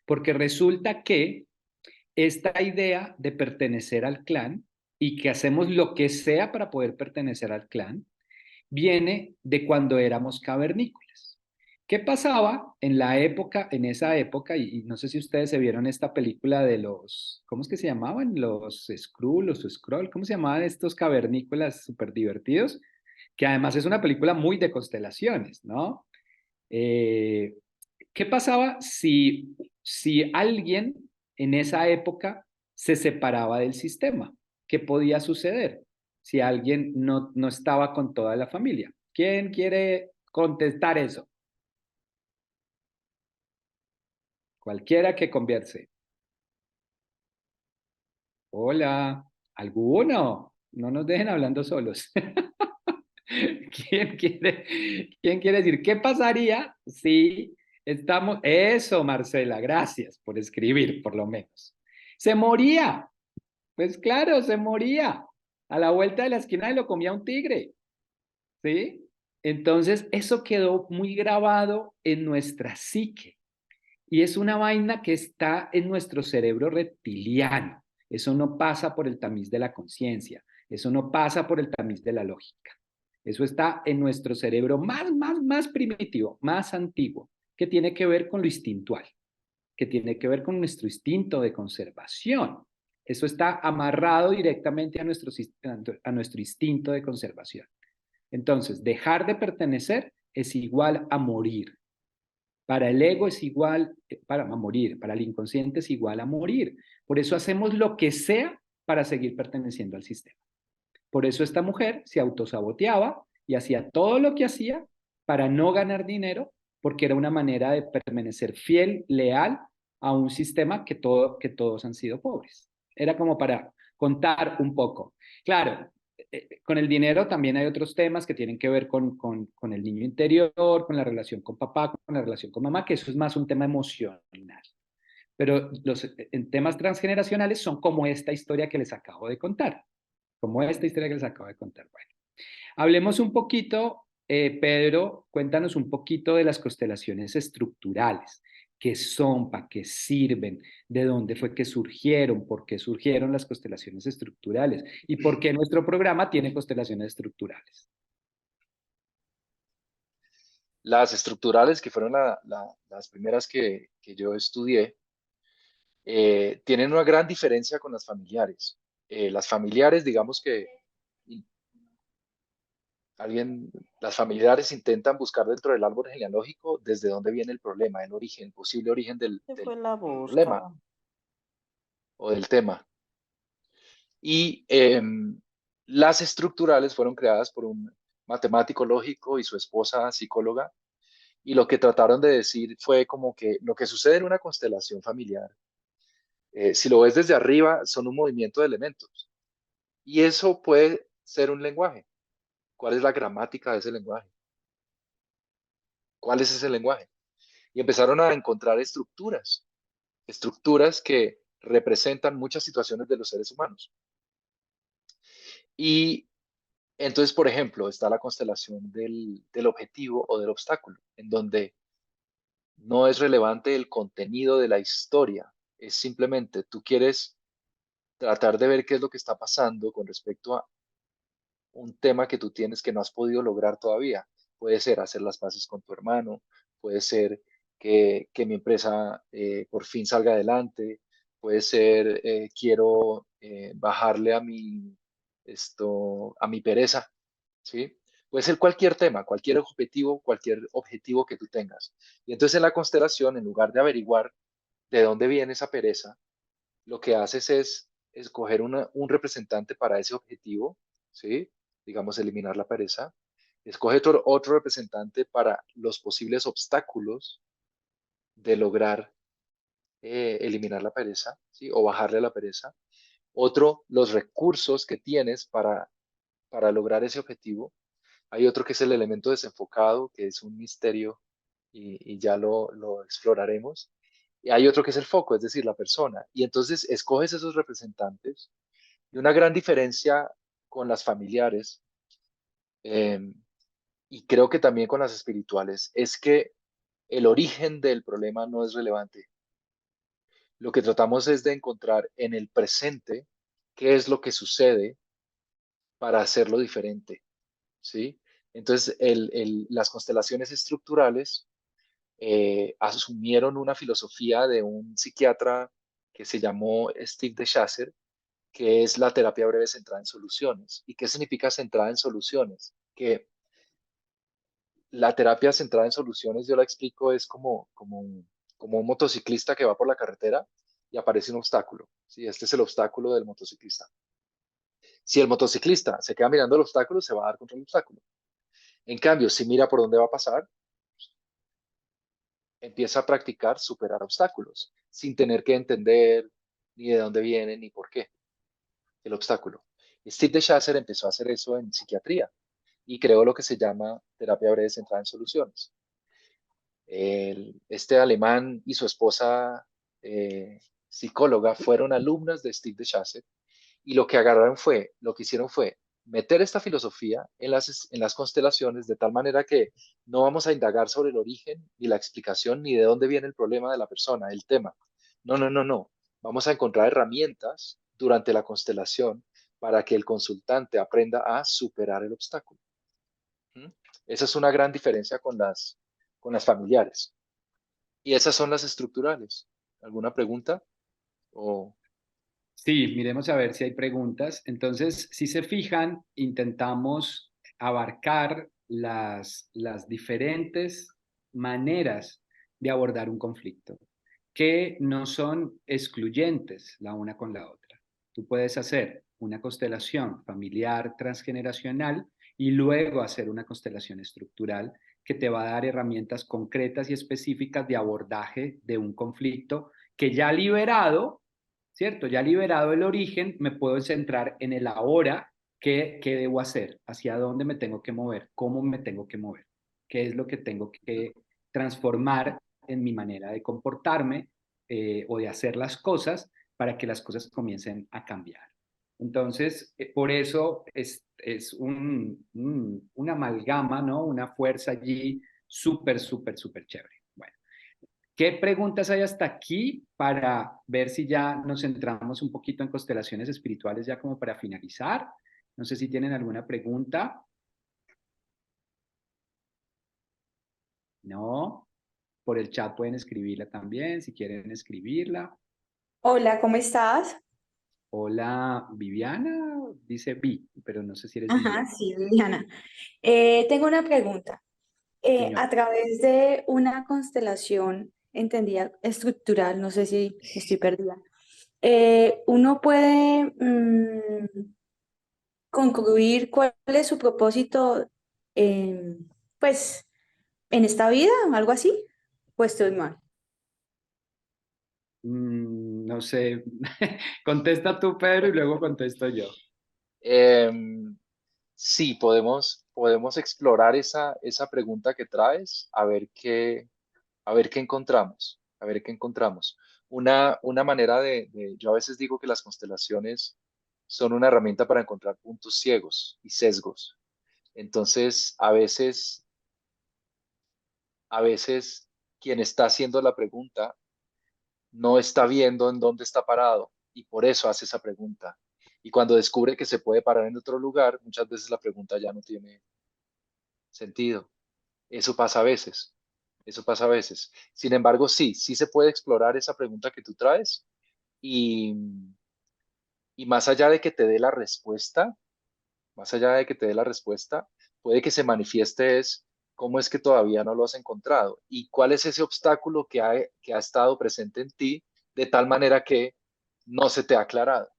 Porque resulta que esta idea de pertenecer al clan y que hacemos lo que sea para poder pertenecer al clan, viene de cuando éramos cavernícolas. ¿Qué pasaba en esa época, y no sé si ustedes se vieron esta película de los, ¿cómo es que se llamaban? Los Skrull, los Skrull, ¿cómo se llamaban estos cavernícolas súper divertidos? Que además es una película muy de constelaciones, ¿no? Eh, ¿Qué pasaba si alguien en esa época se separaba del sistema? ¿Qué podía suceder si alguien no estaba con toda la familia? ¿Quién quiere contestar eso? Cualquiera que converse. Hola, ¿alguno? No nos dejen hablando solos. ¿Quién quiere decir qué pasaría si estamos? Eso, Marcela, gracias por escribir, por lo menos. Se moría. Pues claro, se moría. A la vuelta de la esquina lo comía un tigre. ¿Sí? Entonces, eso quedó muy grabado en nuestra psique. Y es una vaina que está en nuestro cerebro reptiliano. Eso no pasa por el tamiz de la conciencia. Eso no pasa por el tamiz de la lógica. Eso está en nuestro cerebro más primitivo, más antiguo, que tiene que ver con lo instintual, que tiene que ver con nuestro instinto de conservación. Eso está amarrado directamente a nuestro instinto de conservación. Entonces, dejar de pertenecer es igual a morir. Para el ego es igual a morir, para el inconsciente es igual a morir. Por eso hacemos lo que sea para seguir perteneciendo al sistema. Por eso esta mujer se autosaboteaba y hacía todo lo que hacía para no ganar dinero, porque era una manera de permanecer fiel, leal a un sistema que todos han sido pobres. Era como para contar un poco. Claro, con el dinero también hay otros temas que tienen que ver con el niño interior, con la relación con papá, con la relación con mamá, que eso es más un tema emocional. Pero en temas transgeneracionales son como esta historia que les acabo de contar. Como esta historia que les acabo de contar. Bueno, hablemos un poquito, Pedro, cuéntanos un poquito de las constelaciones estructurales. ¿Qué son? ¿Para qué sirven? ¿De dónde fue que surgieron? ¿Por qué surgieron las constelaciones estructurales? ¿Y por qué nuestro programa tiene constelaciones estructurales? Las estructurales, que fueron las primeras que yo estudié, tienen una gran diferencia con las familiares. Las familiares, digamos que in- las familiares intentan buscar dentro del árbol genealógico desde dónde viene el problema, el origen, el posible origen Se del fue la problema busca. o del tema. Y las estructurales fueron creadas por un matemático lógico y su esposa psicóloga, y lo que trataron de decir fue como que lo que sucede en una constelación familiar, si lo ves desde arriba, son un movimiento de elementos. Y eso puede ser un lenguaje. ¿Cuál es la gramática de ese lenguaje? ¿Cuál es ese lenguaje? Y empezaron a encontrar estructuras que representan muchas situaciones de los seres humanos. Y entonces, por ejemplo, está la constelación del objetivo o del obstáculo, en donde no es relevante el contenido de la historia, es simplemente tú quieres tratar de ver qué es lo que está pasando con respecto a un tema que tú tienes que no has podido lograr todavía. Puede ser hacer las paces con tu hermano, puede ser que mi empresa por fin salga adelante, puede ser quiero bajarle a mi pereza, ¿sí? Puede ser cualquier tema, cualquier objetivo que tú tengas. Y entonces en la constelación, en lugar de averiguar de dónde viene esa pereza, lo que haces es escoger un representante para ese objetivo, ¿sí? Digamos, eliminar la pereza. Escoge otro representante para los posibles obstáculos de lograr eliminar la pereza, ¿sí? O bajarle la pereza. Otro, los recursos que tienes para lograr ese objetivo. Hay otro que es el elemento desenfocado, que es un misterio y ya lo exploraremos. Y hay otro que es el foco, es decir, la persona. Y entonces escoges esos representantes. Y una gran diferencia con las familiares, eh, y creo que también con las espirituales, es que el origen del problema no es relevante. Lo que tratamos es de encontrar en el presente qué es lo que sucede para hacerlo diferente, ¿sí? Entonces, las constelaciones estructurales asumieron una filosofía de un psiquiatra que se llamó Steve DeShazer, que es la terapia breve centrada en soluciones. ¿Y qué significa centrada en soluciones? Que la terapia centrada en soluciones, yo la explico, es como un motociclista que va por la carretera y aparece un obstáculo. ¿Sí? Este es el obstáculo del motociclista. Si el motociclista se queda mirando el obstáculo, se va a dar contra el obstáculo. En cambio, si mira por dónde va a pasar, empieza a practicar superar obstáculos sin tener que entender ni de dónde viene ni por qué el obstáculo. Steve DeShazer empezó a hacer eso en psiquiatría y creó lo que se llama terapia breve centrada en soluciones. Este alemán y su esposa psicóloga fueron alumnas de Steve DeShazer y lo que hicieron fue meter esta filosofía en las constelaciones de tal manera que no vamos a indagar sobre el origen ni la explicación ni de dónde viene el problema de la persona, el tema. No, no, no, no. Vamos a encontrar herramientas durante la constelación para que el consultante aprenda a superar el obstáculo. ¿Mm? Esa es una gran diferencia con las familiares. Y esas son las estructurales. ¿Alguna pregunta? O Sí, miremos a ver si hay preguntas. Entonces, si se fijan, intentamos abarcar las diferentes maneras de abordar un conflicto, que no son excluyentes la una con la otra. Tú puedes hacer una constelación familiar transgeneracional y luego hacer una constelación estructural que te va a dar herramientas concretas y específicas de abordaje de un conflicto que ya liberado, ¿cierto? Ya liberado el origen, me puedo centrar en el ahora, qué debo hacer, hacia dónde me tengo que mover, cómo me tengo que mover, qué es lo que tengo que transformar en mi manera de comportarme o de hacer las cosas para que las cosas comiencen a cambiar. Entonces, por eso es una amalgama, ¿no? Una fuerza allí súper, súper, súper chévere. Bueno, ¿qué preguntas hay hasta aquí para ver si ya nos centramos un poquito en constelaciones espirituales ya como para finalizar? No sé si tienen alguna pregunta. No, por el chat pueden escribirla también, si quieren escribirla. Hola, ¿cómo estás? Hola, Viviana, dice Vi, pero no sé si eres Ajá, Viviana, sí, Liliana. Tengo una pregunta. señor. A través de una constelación entendida estructural, no sé si estoy perdida, uno puede concluir cuál es su propósito pues, en esta vida, algo así, pues estoy mal. No sé, contesta tú, Pedro, y luego contesto yo. Em, sí, podemos explorar esa pregunta que traes, a ver qué encontramos, a ver qué encontramos. Una manera yo a veces digo que las constelaciones son una herramienta para encontrar puntos ciegos y sesgos. Entonces, a veces quien está haciendo la pregunta no está viendo en dónde está parado y por eso hace esa pregunta. Y cuando descubre que se puede parar en otro lugar, muchas veces la pregunta ya no tiene sentido. Eso pasa a veces. Eso pasa a veces. Sin embargo, sí se puede explorar esa pregunta que tú traes y, y más allá de que te dé la respuesta, más allá de que te dé la respuesta, puede que se manifieste es cómo es que todavía no lo has encontrado y cuál es ese obstáculo que ha estado presente en ti de tal manera que no se te ha aclarado.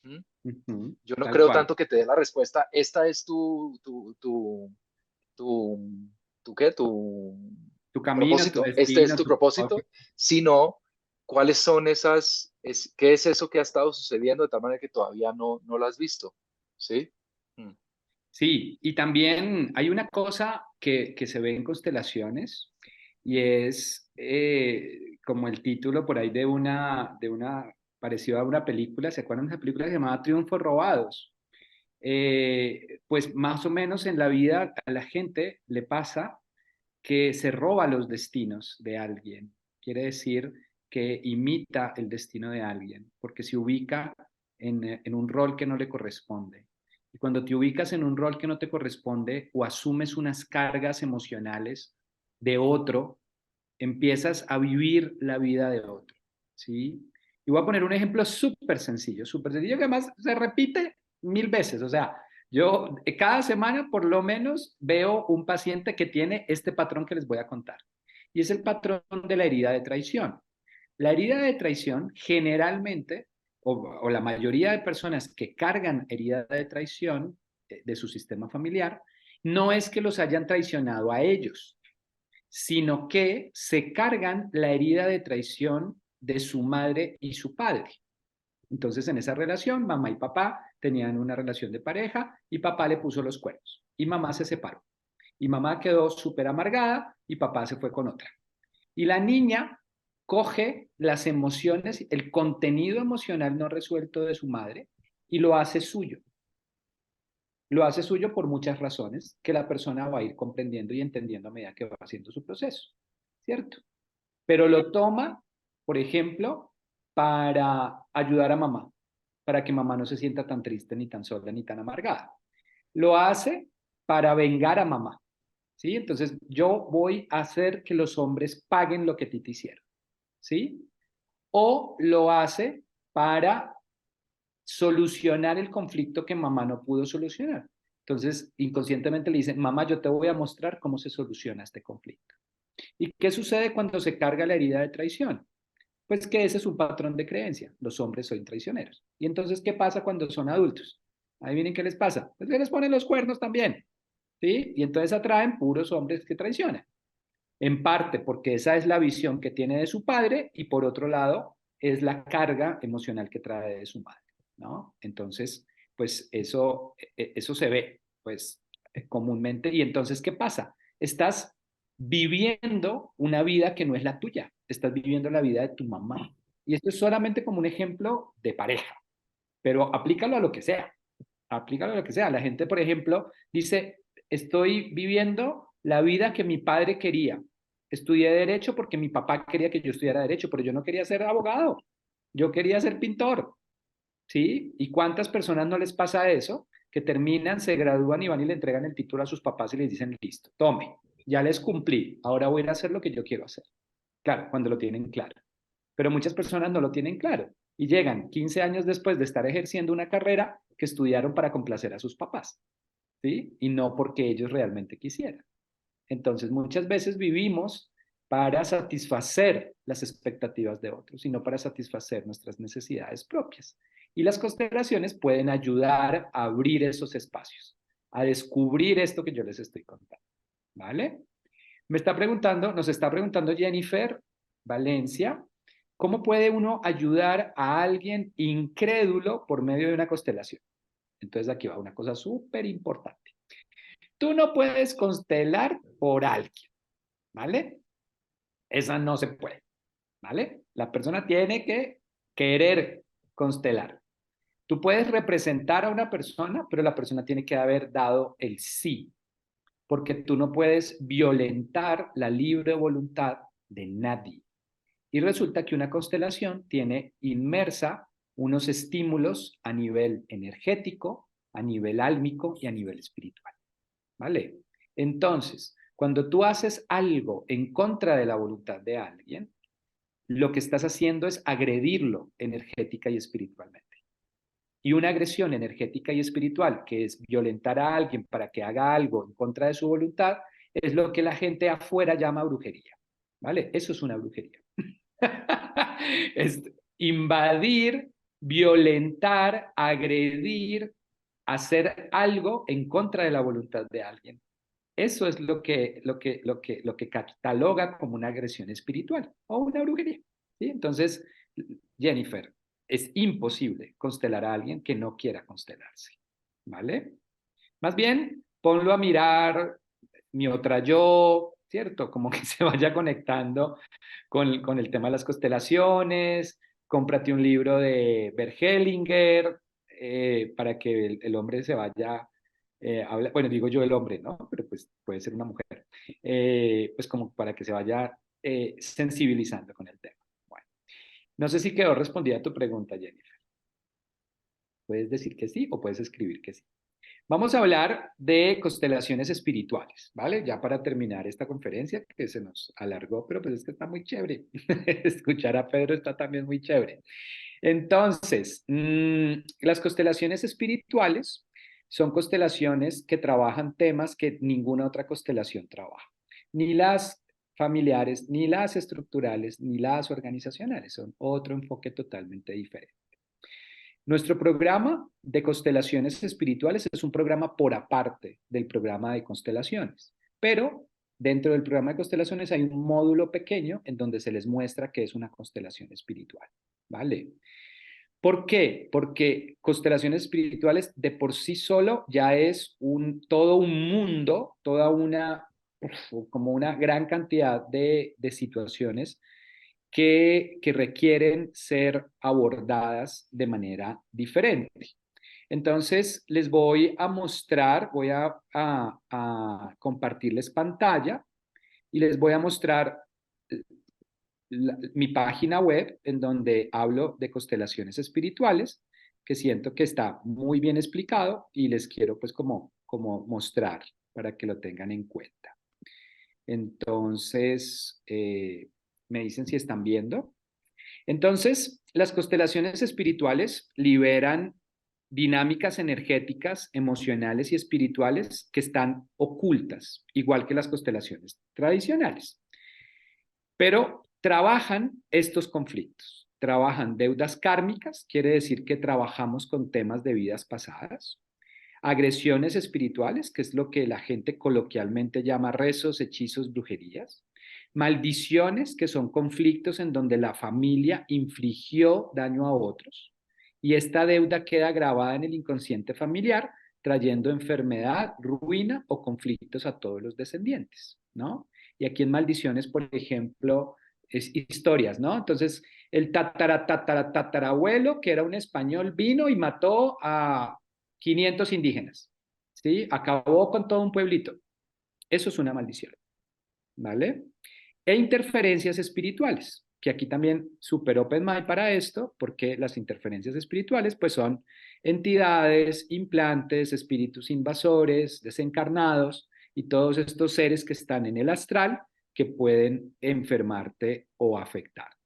¿Mm? Ujú, Yo no tal creo cual. tanto que te dé la respuesta, esta es tu, ¿qué? Tu Tu camino, tu propósito, este es destino, tu tu propósito, propósito. sino cuáles son qué es eso que ha estado sucediendo de tal manera que todavía no lo has visto, ¿sí? Mm. Sí, y también hay una cosa que se ve en constelaciones y es como el título por ahí parecido a una película. ¿Se acuerdan de esa película que se llamaba Triunfos Robados? Pues más o menos en la vida a la gente le pasa que se roba los destinos de alguien. Quiere decir que imita el destino de alguien, porque se ubica en un rol que no le corresponde. Y cuando te ubicas en un rol que no te corresponde o asumes unas cargas emocionales de otro, empiezas a vivir la vida de otro, ¿sí? Y voy a poner un ejemplo súper sencillo, que además se repite 1000 veces. O sea, yo cada semana por lo menos veo un paciente que tiene este patrón que les voy a contar. Y es el patrón de la herida de traición. La herida de traición generalmente, o la mayoría de personas que cargan herida de traición de su sistema familiar, no es que los hayan traicionado a ellos, sino que se cargan la herida de traición de su madre y su padre. Entonces, en esa relación, mamá y papá tenían una relación de pareja y papá le puso los cuernos y mamá se separó. Y mamá quedó súper amargada y papá se fue con otra. Y la niña coge las emociones, el contenido emocional no resuelto de su madre y lo hace suyo. Lo hace suyo por muchas razones que la persona va a ir comprendiendo y entendiendo a medida que va haciendo su proceso, ¿cierto? Pero lo toma, por ejemplo, para ayudar a mamá, para que mamá no se sienta tan triste, ni tan sola, ni tan amargada. Lo hace para vengar a mamá, ¿sí? Entonces, yo voy a hacer que los hombres paguen lo que a ti te hicieron, ¿sí? O lo hace para solucionar el conflicto que mamá no pudo solucionar. Entonces, inconscientemente le dice, mamá, yo te voy a mostrar cómo se soluciona este conflicto. ¿Y qué sucede cuando se carga la herida de traición? Pues que ese es un patrón de creencia. Los hombres son traicioneros. ¿Y entonces qué pasa cuando son adultos? Ahí vienen qué les pasa. Pues les ponen los cuernos también, ¿sí? Y entonces atraen puros hombres que traicionan. En parte porque esa es la visión que tiene de su padre y por otro lado es la carga emocional que trae de su madre, ¿no? Entonces, pues eso se ve, pues comúnmente. Y entonces, ¿qué pasa? Estás viviendo una vida que no es la tuya, estás viviendo la vida de tu mamá. Y esto es solamente como un ejemplo de pareja, pero aplícalo a lo que sea, aplícalo a lo que sea. La gente, por ejemplo, dice, estoy viviendo la vida que mi padre quería. Estudié derecho porque mi papá quería que yo estudiara derecho, pero yo no quería ser abogado, yo quería ser pintor, ¿sí? ¿Y cuántas personas no les pasa eso? Que terminan, se gradúan y van y le entregan el título a sus papás y les dicen, listo, tome. ya les cumplí, ahora voy a ir a hacer lo que yo quiero hacer. Claro, cuando lo tienen claro. Pero muchas personas no lo tienen claro y llegan 15 años después de estar ejerciendo una carrera que estudiaron para complacer a sus papás, ¿sí? Y no porque ellos realmente quisieran. Entonces, muchas veces vivimos para satisfacer las expectativas de otros y no para satisfacer nuestras necesidades propias. Y las constelaciones pueden ayudar a abrir esos espacios, a descubrir esto que yo les estoy contando, ¿vale? Nos está preguntando Jennifer Valencia, ¿cómo puede uno ayudar a alguien incrédulo por medio de una constelación? Entonces aquí va una cosa súper importante. Tú no puedes constelar por alguien, ¿vale? Esa no se puede, ¿vale? La persona tiene que querer constelar. Tú puedes representar a una persona, pero la persona tiene que haber dado el sí, porque tú no puedes violentar la libre voluntad de nadie. Y resulta que una constelación tiene inmersa unos estímulos a nivel energético, a nivel álmico y a nivel espiritual, ¿vale? Entonces, cuando tú haces algo en contra de la voluntad de alguien, lo que estás haciendo es agredirlo energética y espiritualmente. Y una agresión energética y espiritual, que es violentar a alguien para que haga algo en contra de su voluntad, es lo que la gente afuera llama brujería, ¿vale? Eso es una brujería. Es invadir, violentar, agredir, hacer algo en contra de la voluntad de alguien. Eso es lo que cataloga como una agresión espiritual o una brujería, ¿sí? Entonces, Jennifer, es imposible constelar a alguien que no quiera constelarse, ¿vale? Más bien, ponlo a mirar mi otra yo, ¿cierto? Como que se vaya conectando con el tema de las constelaciones, cómprate un libro de Bert Hellinger para que el hombre se vaya, bueno, digo yo el hombre, ¿no? Pero pues puede ser una mujer, pues como para que se vaya sensibilizando con el tema. Bueno, no sé si quedó respondida a tu pregunta, Jennifer. Puedes decir que sí o puedes escribir que sí. Vamos a hablar de constelaciones espirituales, ¿vale? Ya para terminar esta conferencia, que se nos alargó, pero pues es que está muy chévere. Escuchar a Pedro está también muy chévere. Entonces, las constelaciones espirituales son constelaciones que trabajan temas que ninguna otra constelación trabaja. Ni las familiares, ni las estructurales, ni las organizacionales. Son otro enfoque totalmente diferente. Nuestro programa de constelaciones espirituales es un programa por aparte del programa de constelaciones, pero dentro del programa de constelaciones hay un módulo pequeño en donde se les muestra qué es una constelación espiritual, ¿vale? ¿Por qué? Porque constelaciones espirituales de por sí solo ya es todo un mundo, como una gran cantidad de situaciones que requieren ser abordadas de manera diferente. Entonces, les voy a mostrar, voy a compartirles pantalla y les voy a mostrar mi página web en donde hablo de constelaciones espirituales, que siento que está muy bien explicado y les quiero pues como mostrar para que lo tengan en cuenta. Entonces, me dicen si están viendo. Entonces, las constelaciones espirituales liberan dinámicas energéticas, emocionales y espirituales que están ocultas, igual que las constelaciones tradicionales. Pero trabajan estos conflictos, trabajan deudas kármicas, quiere decir que trabajamos con temas de vidas pasadas, agresiones espirituales, que es lo que la gente coloquialmente llama rezos, hechizos, brujerías, maldiciones, que son conflictos en donde la familia infligió daño a otros, y esta deuda queda grabada en el inconsciente familiar, trayendo enfermedad, ruina o conflictos a todos los descendientes, ¿no? Y aquí en maldiciones, por ejemplo, es historias, ¿no? Entonces, el tatarabuelo, que era un español, vino y mató a 500 indígenas, ¿sí? Acabó con todo un pueblito. Eso es una maldición, ¿vale? E interferencias espirituales, que aquí también super open mind para esto, porque las interferencias espirituales pues son entidades, implantes, espíritus invasores, desencarnados, y todos estos seres que están en el astral que pueden enfermarte o afectarte.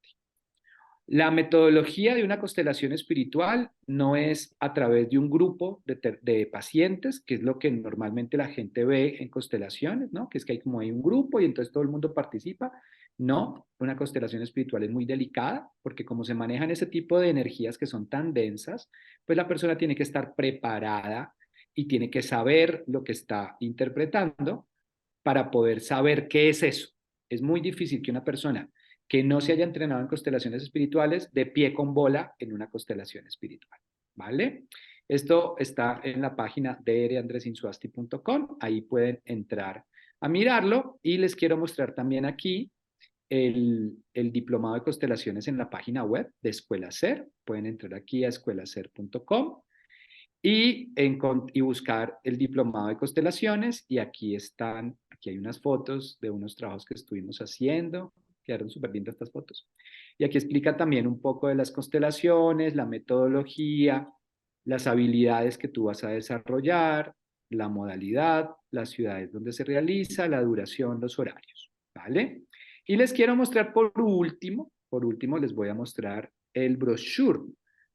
La metodología de una constelación espiritual no es a través de un grupo de pacientes, que es lo que normalmente la gente ve en constelaciones, ¿no? Que es que hay como hay un grupo y entonces todo el mundo participa. No, una constelación espiritual es muy delicada porque como se manejan ese tipo de energías que son tan densas, pues la persona tiene que estar preparada y tiene que saber lo que está interpretando para poder saber qué es eso. Es muy difícil que una persona que no se haya entrenado en constelaciones espirituales de pie con bola en una constelación espiritual, ¿vale? Esto está en la página drandresinsuasti.com, ahí pueden entrar a mirarlo y les quiero mostrar también aquí el diplomado de constelaciones en la página web de Escuela Ser. Pueden entrar aquí a escuelaser.com y buscar el diplomado de constelaciones y aquí hay unas fotos de unos trabajos que estuvimos haciendo, quedaron súper lindas estas fotos. Y aquí explica también un poco de las constelaciones, la metodología, las habilidades que tú vas a desarrollar, la modalidad, las ciudades donde se realiza, la duración, los horarios, ¿vale? Y les quiero mostrar por último les voy a mostrar el brochure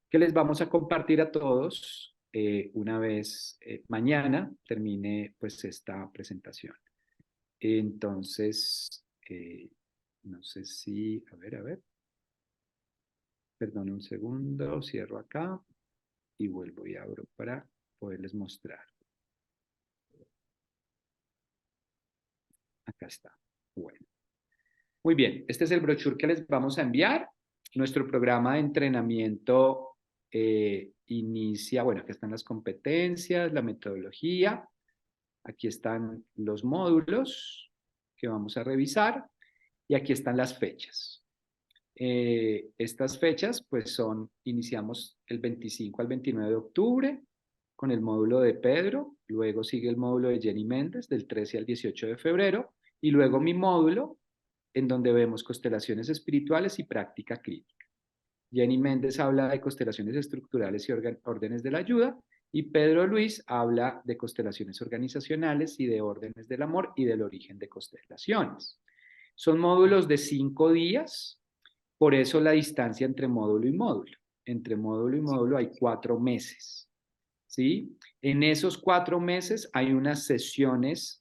que les vamos a compartir a todos una vez mañana termine pues esta presentación. Entonces, no sé si, a ver, perdón un segundo, cierro acá y vuelvo y abro para poderles mostrar. Acá está. Bueno. Muy bien, este es el brochure que les vamos a enviar. Nuestro programa de entrenamiento inicia, bueno, aquí están las competencias, la metodología, aquí están los módulos que vamos a revisar y aquí están las fechas. Estas fechas pues iniciamos el 25 al 29 de octubre con el módulo de Pedro, luego sigue el módulo de Jenny Méndez del 13 al 18 de febrero y luego mi módulo en donde vemos constelaciones espirituales y práctica crítica. Jenny Méndez habla de constelaciones estructurales y órdenes de la ayuda, y Pedro Luis habla de constelaciones organizacionales y de órdenes del amor y del origen de constelaciones. Son módulos de 5 días, por eso la distancia entre módulo y módulo. Entre módulo y módulo hay 4 meses, ¿sí? En esos 4 meses hay unas sesiones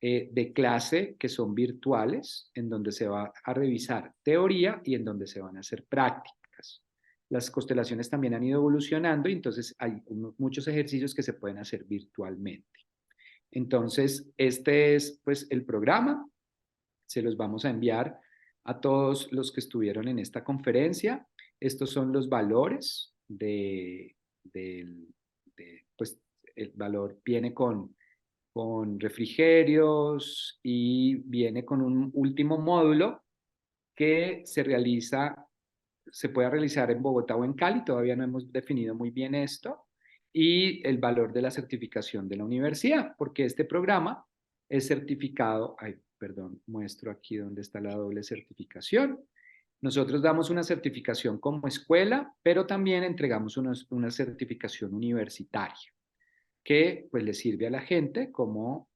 de clase que son virtuales, en donde se va a revisar teoría y en donde se van a hacer prácticas. Las constelaciones también han ido evolucionando y entonces hay muchos ejercicios que se pueden hacer virtualmente. Entonces, este es pues el programa. Se los vamos a enviar a todos los que estuvieron en esta conferencia. Estos son los valores pues el valor viene con refrigerios y viene con un último módulo que se puede realizar en Bogotá o en Cali, todavía no hemos definido muy bien esto, y el valor de la certificación de la universidad, porque este programa es certificado, muestro aquí dónde está la doble certificación. Nosotros damos una certificación como escuela, pero también entregamos una certificación universitaria que pues le sirve a la gente como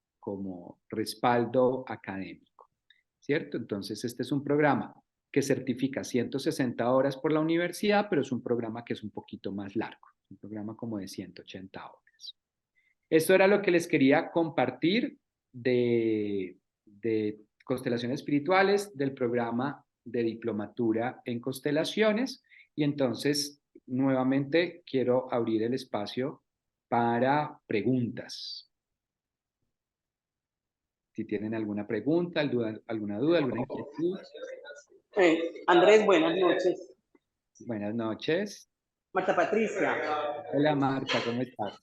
respaldo académico, ¿cierto? Entonces este es un programa que certifica 160 horas por la universidad, pero es un programa que es un poquito más largo, un programa como de 180 horas. Esto era lo que les quería compartir de constelaciones espirituales, del programa de diplomatura en constelaciones, y entonces nuevamente quiero abrir el espacio para preguntas. Si tienen alguna pregunta, alguna duda, alguna inquietud. Andrés, buenas noches. Buenas noches. Marta Patricia. Hola Marta, ¿cómo estás?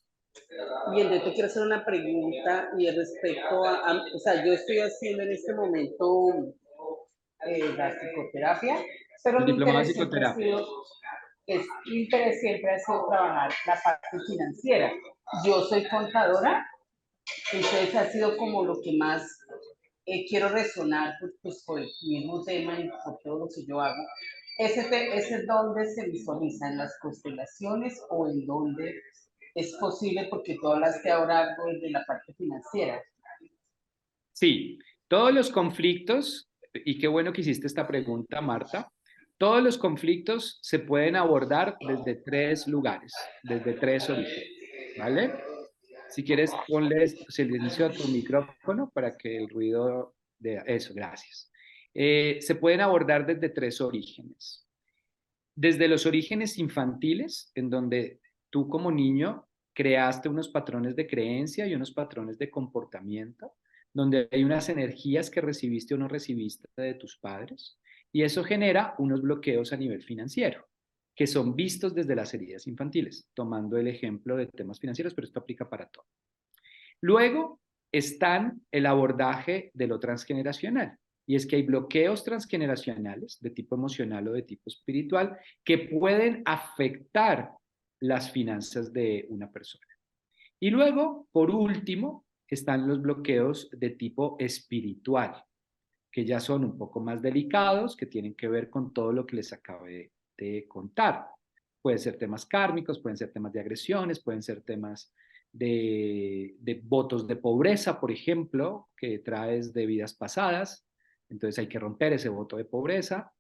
Bien, yo te quiero hacer una pregunta y respecto o sea, yo estoy haciendo en este momento la psicoterapia, pero El mi diplomado de interés psicoterapia. siempre ha sido trabajar la parte financiera. Yo soy contadora, entonces ha sido como lo que más quiero resonar pues, por el mismo tema y por todo lo que yo hago. ¿Ese dónde se visualiza? ¿En las constelaciones o en dónde es posible? Porque tú hablaste ahora algo de la parte financiera. Sí, todos los conflictos, y qué bueno que hiciste esta pregunta, Marta, todos los conflictos se pueden abordar desde tres lugares, desde tres orígenes, ¿vale? Si quieres, ponle silencio a tu micrófono para que el ruido de eso, gracias. Se pueden abordar desde tres orígenes. Desde los orígenes infantiles, en donde tú como niño creaste unos patrones de creencia y unos patrones de comportamiento, donde hay unas energías que recibiste o no recibiste de tus padres, y eso genera unos bloqueos a nivel financiero, que son vistos desde las heridas infantiles, tomando el ejemplo de temas financieros, pero esto aplica para todo. Luego están el abordaje de lo transgeneracional. Y es que hay bloqueos transgeneracionales de tipo emocional o de tipo espiritual que pueden afectar las finanzas de una persona. Y luego, por último, están los bloqueos de tipo espiritual, que ya son un poco más delicados, que tienen que ver con todo lo que les acabé de contar. Pueden ser temas kármicos, pueden ser temas de agresiones, pueden ser temas de votos de pobreza, por ejemplo, que traes de vidas pasadas. Entonces hay que romper ese voto de pobreza,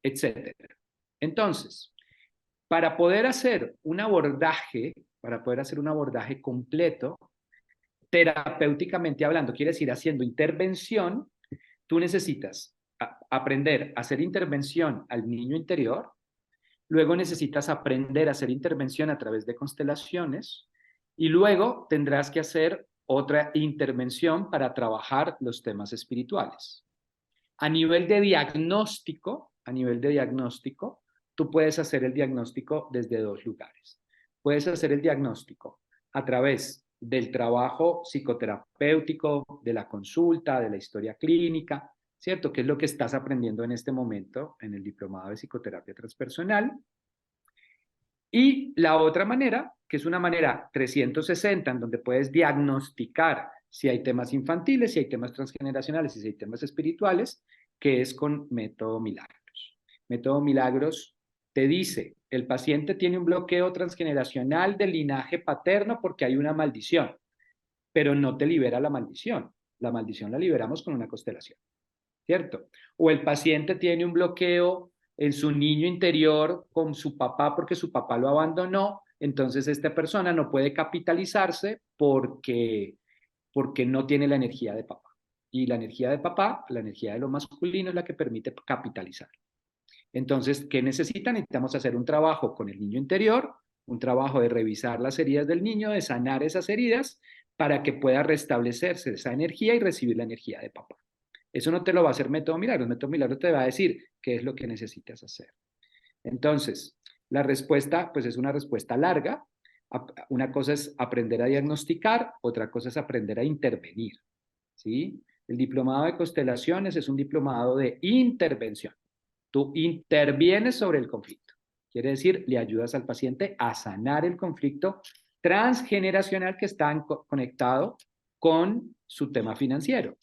etc. Entonces, para poder hacer un abordaje completo, terapéuticamente hablando, quiere decir haciendo intervención, tú necesitas aprender a hacer intervención al niño interior, luego necesitas aprender a hacer intervención a través de constelaciones y luego tendrás que hacer otra intervención para trabajar los temas espirituales. A nivel de diagnóstico, tú puedes hacer el diagnóstico desde dos lugares. Puedes hacer el diagnóstico a través del trabajo psicoterapéutico, de la consulta, de la historia clínica, ¿cierto? Que es lo que estás aprendiendo en este momento en el diplomado de psicoterapia transpersonal. Y la otra manera, que es una manera 360, en donde puedes diagnosticar si hay temas infantiles, si hay temas transgeneracionales y si hay temas espirituales, que es con método Milagros. Método Milagros te dice, el paciente tiene un bloqueo transgeneracional del linaje paterno porque hay una maldición, pero no te libera la maldición. La maldición la liberamos con una constelación, ¿cierto? O el paciente tiene un bloqueo en su niño interior con su papá porque su papá lo abandonó, entonces esta persona no puede capitalizarse porque no tiene la energía de papá. Y la energía de papá, la energía de lo masculino es la que permite capitalizar. Entonces, ¿qué necesitan? Necesitamos hacer un trabajo con el niño interior, un trabajo de revisar las heridas del niño, de sanar esas heridas para que pueda restablecerse esa energía y recibir la energía de papá. Eso no te lo va a hacer Método Milagros. Método Milagros te va a decir qué es lo que necesitas hacer. Entonces, la respuesta, pues es una respuesta larga. Una cosa es aprender a diagnosticar, otra cosa es aprender a intervenir, ¿sí? El diplomado de constelaciones es un diplomado de intervención. Tú intervienes sobre el conflicto. Quiere decir, le ayudas al paciente a sanar el conflicto transgeneracional que está conectado con su tema financiero.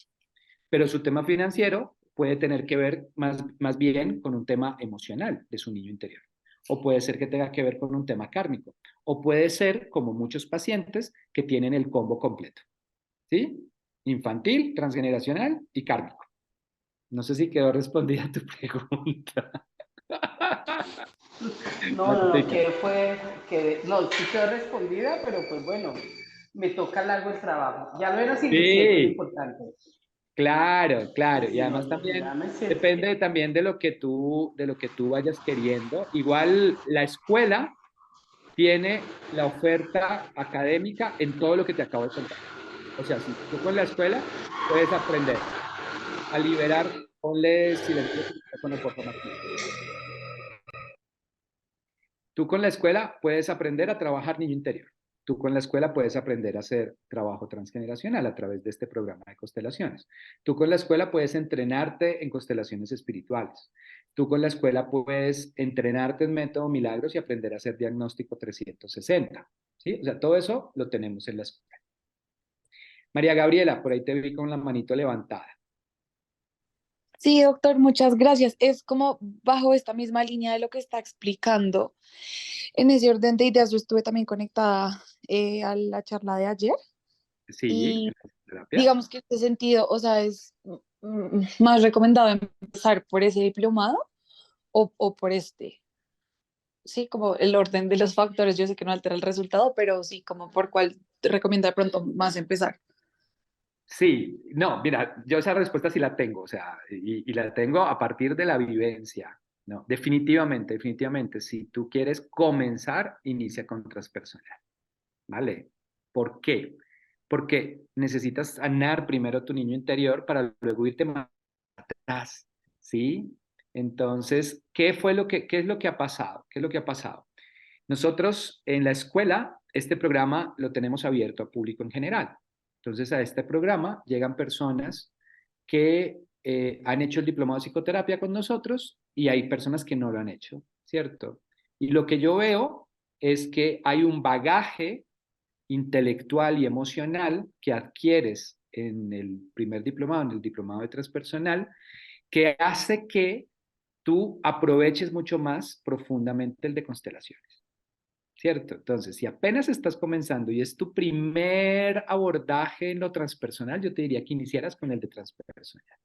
Pero su tema financiero puede tener que ver más bien con un tema emocional de su niño interior. O puede ser que tenga que ver con un tema kármico. O puede ser, como muchos pacientes, que tienen el combo completo. ¿Sí? Infantil, transgeneracional y kármico. No sé si quedó respondida tu pregunta. No, sí quedó respondida, pero pues bueno, me toca largo el trabajo. Ya lo era sin decir, es Sí, importante. claro. Sí, Y además no, también ya me siento. depende también de lo que tú vayas queriendo. Igual la escuela tiene la oferta académica en todo lo que te acabo de contar. O sea, si tú con la escuela puedes aprender a liberar, ponle silencio tu micrófono, por favor. Tú con la escuela puedes aprender a trabajar niño interior. Tú con la escuela puedes aprender a hacer trabajo transgeneracional a través de este programa de constelaciones. Tú con la escuela puedes entrenarte en constelaciones espirituales. Tú con la escuela puedes entrenarte en método Milagros y aprender a hacer diagnóstico 360. ¿Sí? O sea, todo eso lo tenemos en la escuela. María Gabriela, por ahí te vi con la manito levantada. Sí, doctor, muchas gracias. Es como bajo esta misma línea de lo que está explicando. En ese orden de ideas, yo estuve también conectada a la charla de ayer Sí, Y en la terapia. digamos que en este sentido, o sea, es más recomendado empezar por ese diplomado o por este. Sí, como el orden de los factores, yo sé que no altera el resultado, pero sí, como por cuál te recomienda de pronto más empezar. Sí, no, mira, yo esa respuesta sí la tengo, o sea, y la tengo a partir de la vivencia, ¿no? Definitivamente, definitivamente, si tú quieres comenzar, inicia con transpersonal, ¿vale? ¿Por qué? Porque necesitas sanar primero tu niño interior para luego irte más atrás, ¿sí? Entonces, ¿qué es lo que ha pasado? ¿Qué es lo que ha pasado? Nosotros en la escuela, este programa lo tenemos abierto a público en general. Entonces, a este programa llegan personas que han hecho el diplomado de psicoterapia con nosotros y hay personas que no lo han hecho, ¿cierto? Y lo que yo veo es que hay un bagaje intelectual y emocional que adquieres en el primer diplomado, en el diplomado de transpersonal, que hace que tú aproveches mucho más profundamente el de constelaciones. ¿Cierto? Entonces, si apenas estás comenzando y es tu primer abordaje en lo transpersonal, yo te diría que iniciaras con el de transpersonal.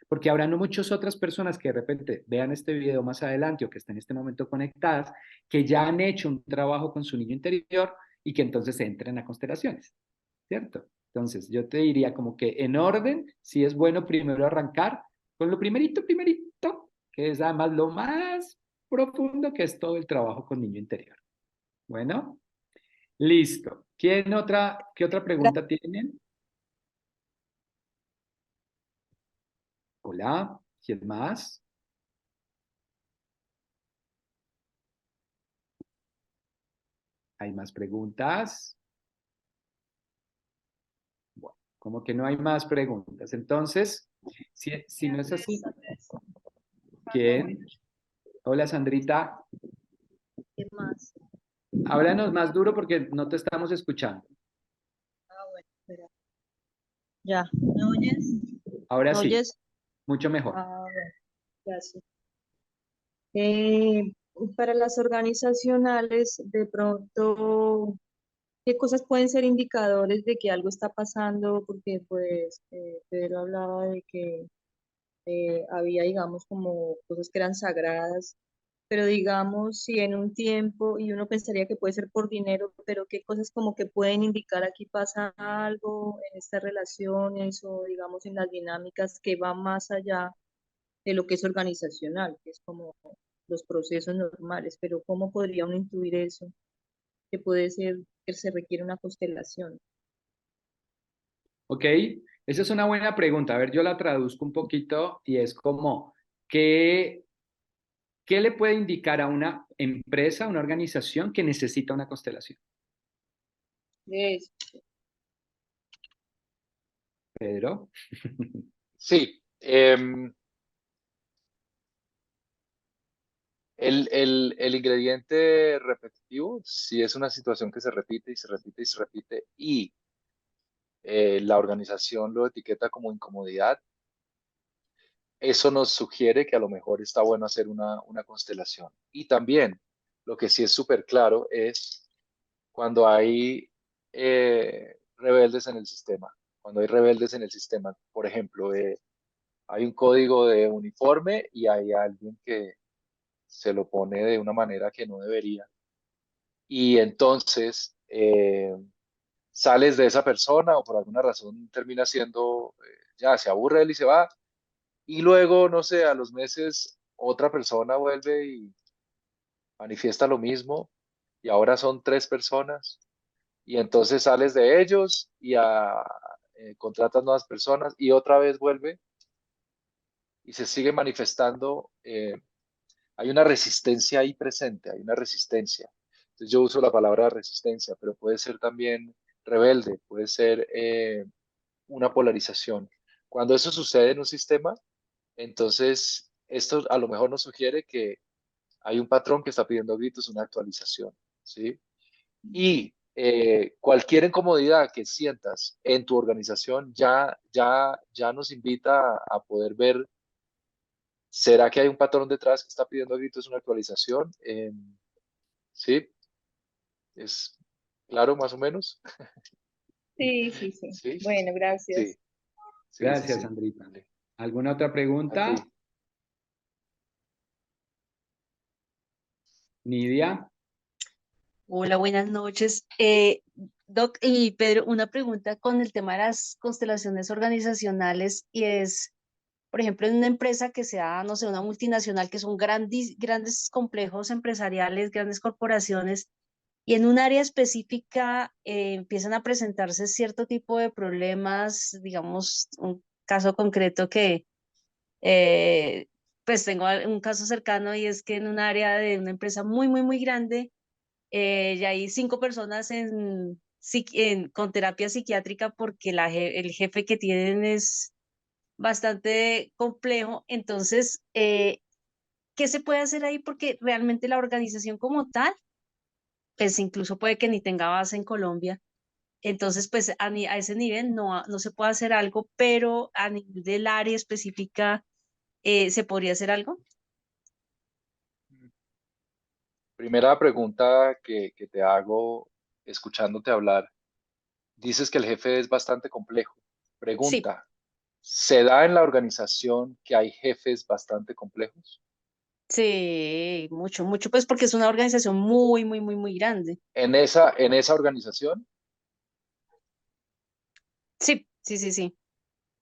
Porque habrá no muchas otras personas que de repente vean este video más adelante o que estén en este momento conectadas, que ya han hecho un trabajo con su niño interior y que entonces entren a constelaciones, ¿cierto? Entonces, yo te diría como que en orden, si es bueno primero arrancar con lo primerito, primerito, que es además lo más profundo que es todo el trabajo con niño interior. Bueno, listo. ¿Qué otra pregunta tienen? Hola, ¿quién más? ¿Hay más preguntas? Bueno, como que no hay más preguntas. Entonces, si no es así, ¿quién? Hola, Sandrita. ¿Qué más? Háblanos más duro porque no te estamos escuchando. Ah, bueno, espera. Ya, ¿me oyes? Ahora ¿Me sí, oyes? mucho mejor. Ah, bueno, gracias. Eh, para las organizacionales, de pronto, ¿qué cosas pueden ser indicadores de que algo está pasando? Porque pues Pedro hablaba de que había, digamos, como cosas que eran sagradas, pero digamos, si en un tiempo, y uno pensaría que puede ser por dinero, pero qué cosas como que pueden indicar aquí pasa algo en estas relaciones o digamos en las dinámicas que va más allá de lo que es organizacional, que es como los procesos normales, pero ¿cómo podría uno intuir eso? Que puede ser que se requiere una constelación. ¿Ok? Esa es una buena pregunta. A ver, yo la traduzco un poquito y es como, ¿qué, qué le puede indicar a una empresa, una organización que necesita una constelación? Es, Pedro. Sí, el ingrediente repetitivo, si es una situación que se repite y se repite y se repite y la organización lo etiqueta como incomodidad, eso nos sugiere que a lo mejor está bueno hacer una constelación. Y también, lo que sí es súper claro es cuando hay rebeldes en el sistema. Cuando hay rebeldes en el sistema, por ejemplo, hay un código de uniforme y hay alguien que se lo pone de una manera que no debería. Y entonces sales de esa persona o por alguna razón termina siendo, ya se aburre él y se va. Y luego, no sé, a los meses otra persona vuelve y manifiesta lo mismo y ahora son tres personas y entonces sales de ellos y contratas nuevas personas y otra vez vuelve y se sigue manifestando. Hay una resistencia ahí presente, hay una resistencia. Entonces yo uso la palabra resistencia, pero puede ser también rebelde, puede ser una polarización. Cuando eso sucede en un sistema, entonces esto a lo mejor nos sugiere que hay un patrón que está pidiendo a gritos una actualización, ¿sí? Y cualquier incomodidad que sientas en tu organización ya nos invita a poder ver, ¿será que hay un patrón detrás que está pidiendo a gritos una actualización? Sí, es claro, más o menos. Sí, sí, sí. ¿Sí? Bueno, Sí, gracias. sí, sí, Gracias, sí. Sandrita. ¿Alguna otra A pregunta? ti. Nidia. Hola, buenas noches. Doc y Pedro, una pregunta con el tema de las constelaciones organizacionales y es, por ejemplo, en una empresa que sea, no sé, una multinacional, que son grandes complejos empresariales, grandes corporaciones, y en un área específica empiezan a presentarse cierto tipo de problemas, digamos, un caso concreto que, eh, pues tengo un caso cercano y es que en un área de una empresa muy, muy, muy grande, ya hay 5 personas con terapia psiquiátrica porque el jefe que tienen es bastante complejo. Entonces, ¿qué se puede hacer ahí? Porque realmente la organización como tal, pues incluso puede que ni tenga base en Colombia. Entonces, pues a ese nivel no se puede hacer algo, pero a nivel del área específica, ¿se podría hacer algo? Primera pregunta que te hago escuchándote hablar. Dices que el jefe es bastante complejo. Sí, Pregunta, ¿se da en la organización que hay jefes bastante complejos? sí, mucho, mucho, pues porque es una organización muy, muy, muy, muy grande. En esa organización? Sí, sí, sí, sí.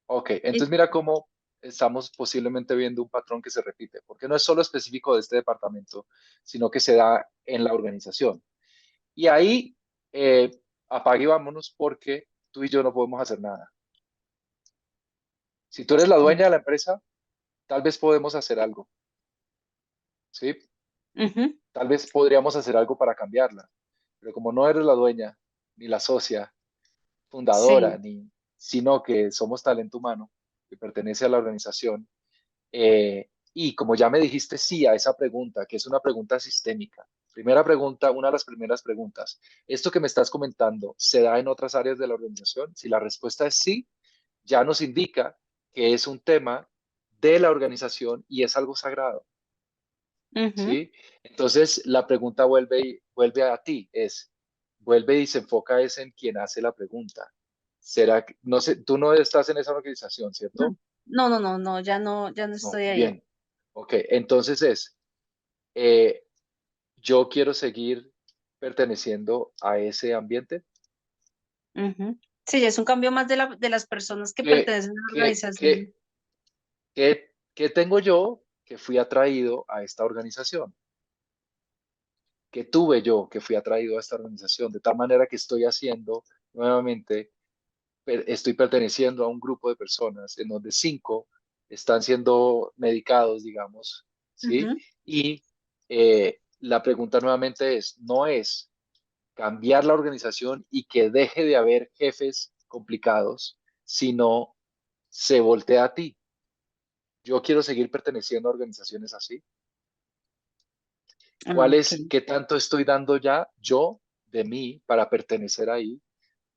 Ok, Eh, entonces mira cómo estamos posiblemente viendo un patrón que se repite, porque no es solo específico de este departamento, sino que se da en la organización. Y ahí, apague y vámonos porque tú y yo no podemos hacer nada. Si tú eres la dueña de la empresa, tal vez podemos hacer algo, ¿sí? Ujú, Tal vez podríamos hacer algo para cambiarla, pero como no eres la dueña, ni la socia, fundadora, sí. sino que somos talento humano que pertenece a la organización, y como ya me dijiste sí a esa pregunta, que es una pregunta sistémica. Primera pregunta, una de las primeras preguntas. ¿Esto que me estás comentando se da en otras áreas de la organización? Si la respuesta es sí, ya nos indica que es un tema de la organización y es algo sagrado, Ujú. ¿sí? Entonces, la pregunta vuelve a ti, vuelve y se enfoca es en quien hace la pregunta. ¿Será que, no sé, tú no estás en esa organización, No, ¿cierto? no, ya no No, estoy ahí. bien. Ok, entonces eh, yo quiero seguir perteneciendo a ese ambiente. Ujú. Sí, ya es un cambio más de las personas que ¿Qué, pertenecen a la qué, organización. qué, qué tengo yo que fui atraído a esta organización? ¿Qué tuve yo que fui atraído a esta organización? De tal manera que estoy haciendo nuevamente, estoy perteneciendo a un grupo de personas en donde 5 están siendo medicados, digamos, ¿sí? Ujú. Y la pregunta nuevamente no es cambiar la organización y que deje de haber jefes complicados, sino se voltea a ti. Yo quiero seguir perteneciendo a organizaciones así. Ah, ok. ¿Qué tanto estoy dando ya yo de mí para pertenecer ahí?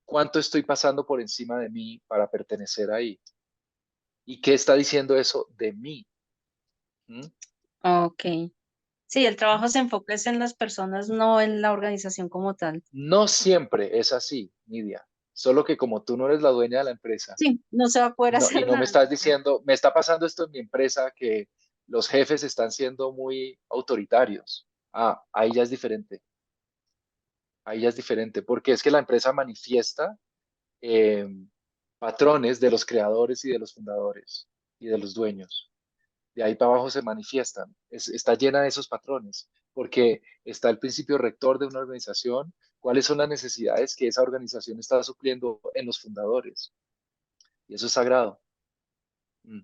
¿Cuánto estoy pasando por encima de mí para pertenecer ahí? ¿Y qué está diciendo eso de mí? ¿Mm? Ok. Sí, el trabajo se enfoca es en las personas, no en la organización como tal. No siempre es así, Nidia. Solo que como tú no eres la dueña de la empresa, Sí, no se va a poder no, y hacer no me nada. estás diciendo, me está pasando esto en mi empresa, que los jefes están siendo muy autoritarios. Ah, ahí ya es diferente. Ahí ya es diferente, porque es que la empresa manifiesta eh, patrones de los creadores y de los fundadores y de los dueños. De ahí para abajo se manifiestan. Está llena de esos patrones, porque está el principio rector de una organización, cuáles son las necesidades que esa organización está supliendo en los fundadores. Y eso es sagrado. Mm,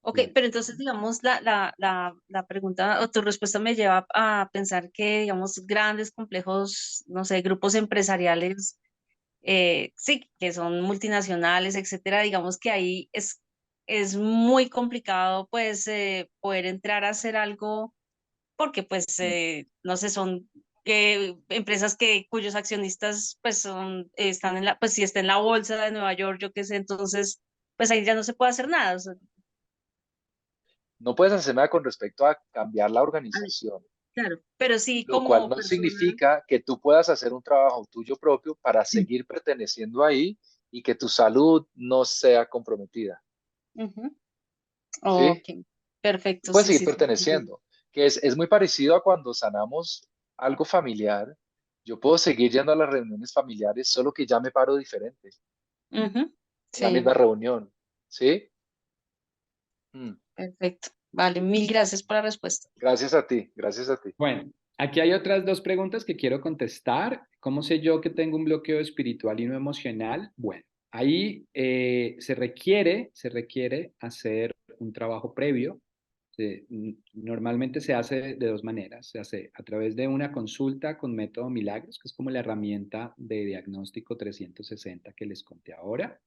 Ok, dime. pero entonces, digamos, la pregunta o tu respuesta me lleva a pensar que, digamos, grandes, complejos, no sé, grupos empresariales, sí, que son multinacionales, etcétera, digamos que ahí es muy complicado, pues, poder entrar a hacer algo porque pues Mm. no sé, son empresas cuyos accionistas pues están pues si está en la bolsa de Nueva York, yo qué sé, entonces pues ahí ya no se puede hacer nada. O sea, No puedes hacer nada con respecto a cambiar la ay, organización. Claro, pero sí Lo cual como no persona. significa que tú puedas hacer un trabajo tuyo propio para seguir perteneciendo ahí y que tu salud no sea comprometida, Ujú. ¿sí? Ok, Tú perfecto, puedes sí, seguir sí, sí, entiendo. perteneciendo, que es muy parecido a cuando sanamos algo familiar. Yo puedo seguir yendo a las reuniones familiares, solo que ya me paro diferente Ujú. en la misma Sí, reunión, ¿sí? Mm. perfecto. Vale, mil gracias por la respuesta. Gracias a ti, gracias a ti. Bueno, aquí hay otras dos preguntas que quiero contestar. ¿Cómo sé yo que tengo un bloqueo espiritual y no emocional? Bueno, ahí se requiere hacer un trabajo previo. Normalmente se hace de dos maneras. Se hace a través de una consulta con método Milagros, que es como la herramienta de diagnóstico 360 que les conté ahora,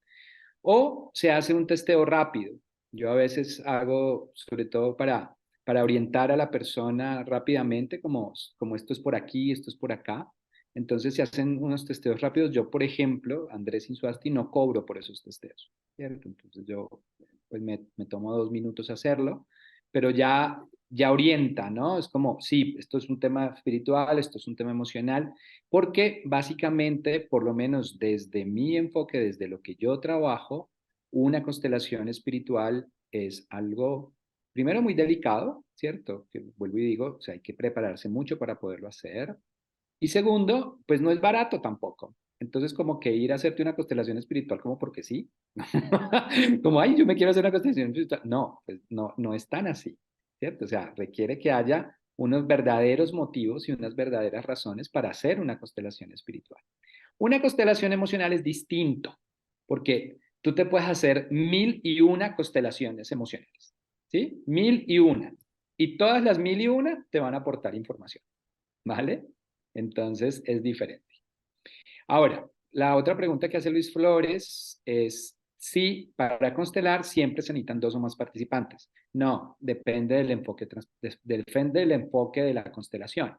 o se hace un testeo rápido. Yo a veces hago, sobre todo para orientar a la persona rápidamente, como esto es por aquí, esto es por acá. Entonces se hacen unos testeos rápidos. Yo, por ejemplo, Andrés Insuasti, no cobro por esos testeos, ¿cierto? Entonces yo pues me tomo 2 minutos hacerlo, pero ya orienta, ¿no? Es como, sí, esto es un tema espiritual, esto es un tema emocional, porque básicamente, por lo menos desde mi enfoque, desde lo que yo trabajo, una constelación espiritual es algo, primero, muy delicado, ¿cierto? Que vuelvo y digo, o sea, hay que prepararse mucho para poderlo hacer. Y segundo, pues no es barato tampoco. Entonces, como que ir a hacerte una constelación espiritual como porque sí, como, ay, yo me quiero hacer una constelación espiritual. No, pues no, no es tan así, ¿cierto? O sea, requiere que haya unos verdaderos motivos y unas verdaderas razones para hacer una constelación espiritual. Una constelación emocional es distinto, porque tú te puedes hacer 1001 constelaciones emocionales, ¿sí? 1001. Y todas las 1001 te van a aportar información, ¿vale? Entonces es diferente. Ahora, la otra pregunta que hace Luis Flores es si para constelar siempre se necesitan dos o más participantes. No, depende del enfoque, depende del enfoque de la constelación.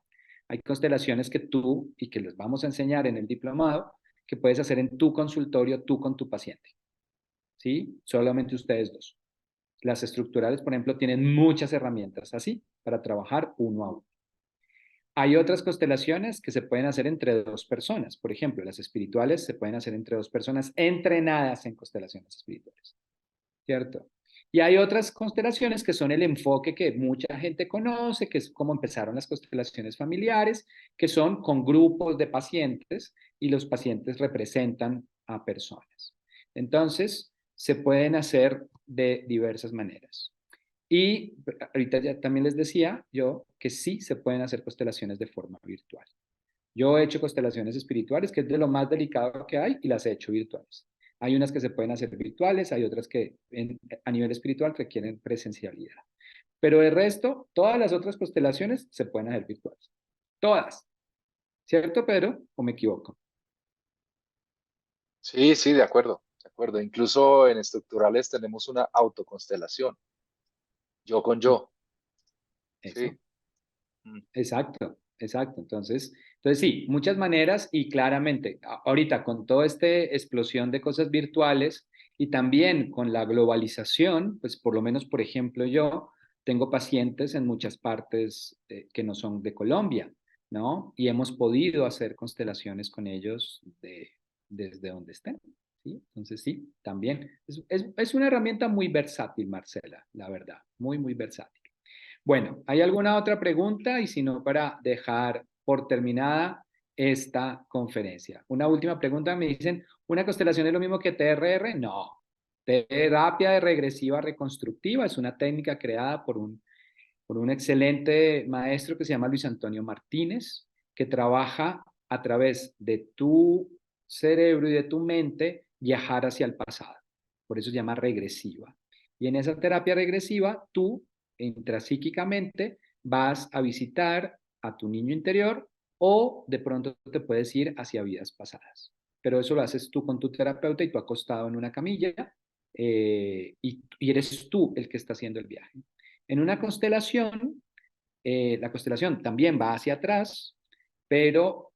Hay constelaciones que tú, y que les vamos a enseñar en el diplomado, que puedes hacer en tu consultorio, tú con tu paciente, ¿sí? Solamente ustedes dos. Las estructurales, por ejemplo, tienen muchas herramientas así para trabajar uno a uno. Hay otras constelaciones que se pueden hacer entre dos personas. Por ejemplo, las espirituales se pueden hacer entre dos personas entrenadas en constelaciones espirituales, ¿cierto? Y hay otras constelaciones que son el enfoque que mucha gente conoce, que es como empezaron las constelaciones familiares, que son con grupos de pacientes y los pacientes representan a personas. Entonces, se pueden hacer de diversas maneras. Y ahorita ya también les decía yo que sí se pueden hacer constelaciones de forma virtual. Yo he hecho constelaciones espirituales, que es de lo más delicado que hay, y las he hecho virtuales. Hay unas que se pueden hacer virtuales, hay otras que a nivel espiritual requieren presencialidad. Pero el resto, todas las otras constelaciones se pueden hacer virtuales. Todas. ¿Cierto, Pedro? ¿O me equivoco? Sí, sí, de acuerdo, de acuerdo. Incluso en estructurales tenemos una autoconstelación, yo con yo, Eso. ¿sí? Mm. Exacto, exacto. Entonces sí, muchas maneras y claramente, ahorita con toda esta explosión de cosas virtuales y también con la globalización, pues por lo menos, por ejemplo, yo tengo pacientes en muchas partes que no son de Colombia, ¿no? Y hemos podido hacer constelaciones con ellos desde donde estén, ¿sí? Entonces sí, también. Es una herramienta muy versátil, Marcela, la verdad, muy, muy versátil. Bueno, ¿hay alguna otra pregunta? Y si no, para dejar por terminada esta conferencia. Una última pregunta, me dicen, ¿una constelación es lo mismo que TRR? No. Terapia de regresiva reconstructiva es una técnica creada por un excelente maestro que se llama Luis Antonio Martínez, que trabaja a través de tu cerebro y de tu mente viajar hacia el pasado. Por eso se llama regresiva. Y en esa terapia regresiva, tú intrapsíquicamente vas a visitar a tu niño interior o de pronto te puedes ir hacia vidas pasadas. Pero eso lo haces tú con tu terapeuta y tú acostado en una camilla y eres tú el que está haciendo el viaje. En una constelación, la constelación también va hacia atrás, pero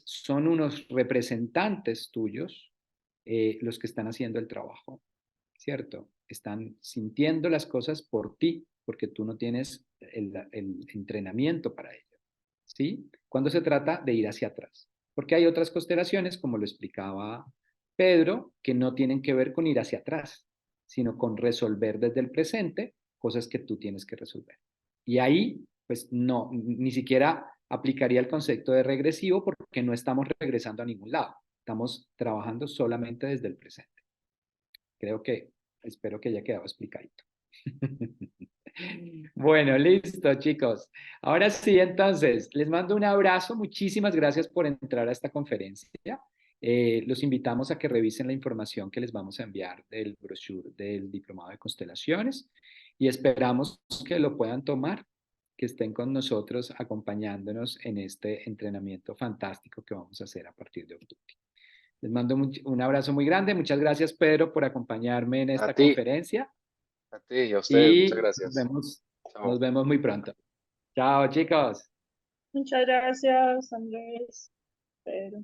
son unos representantes tuyos los que están haciendo el trabajo, ¿cierto? Están sintiendo las cosas por ti, porque tú no tienes el entrenamiento para ello. ¿sí? Cuando se trata de ir hacia atrás. Porque hay otras constelaciones, como lo explicaba Pedro, que no tienen que ver con ir hacia atrás, sino con resolver desde el presente cosas que tú tienes que resolver. Y ahí, pues no, ni siquiera aplicaría el concepto de regresivo porque no estamos regresando a ningún lado. Estamos trabajando solamente desde el presente. Espero que haya quedado explicadito. Bueno, listo, chicos. Ahora sí, entonces, les mando un abrazo. Muchísimas gracias por entrar a esta conferencia. Los invitamos a que revisen la información que les vamos a enviar del brochure del Diplomado de Constelaciones y esperamos que lo puedan tomar, que estén con nosotros acompañándonos en este entrenamiento fantástico que vamos a hacer a partir de octubre. Les mando un abrazo muy grande. Muchas gracias, Pedro, por acompañarme en esta conferencia. A ti y a ustedes, Y muchas gracias. nos vemos muy pronto. Chao, chicos. Muchas gracias, Andrés, Pedro.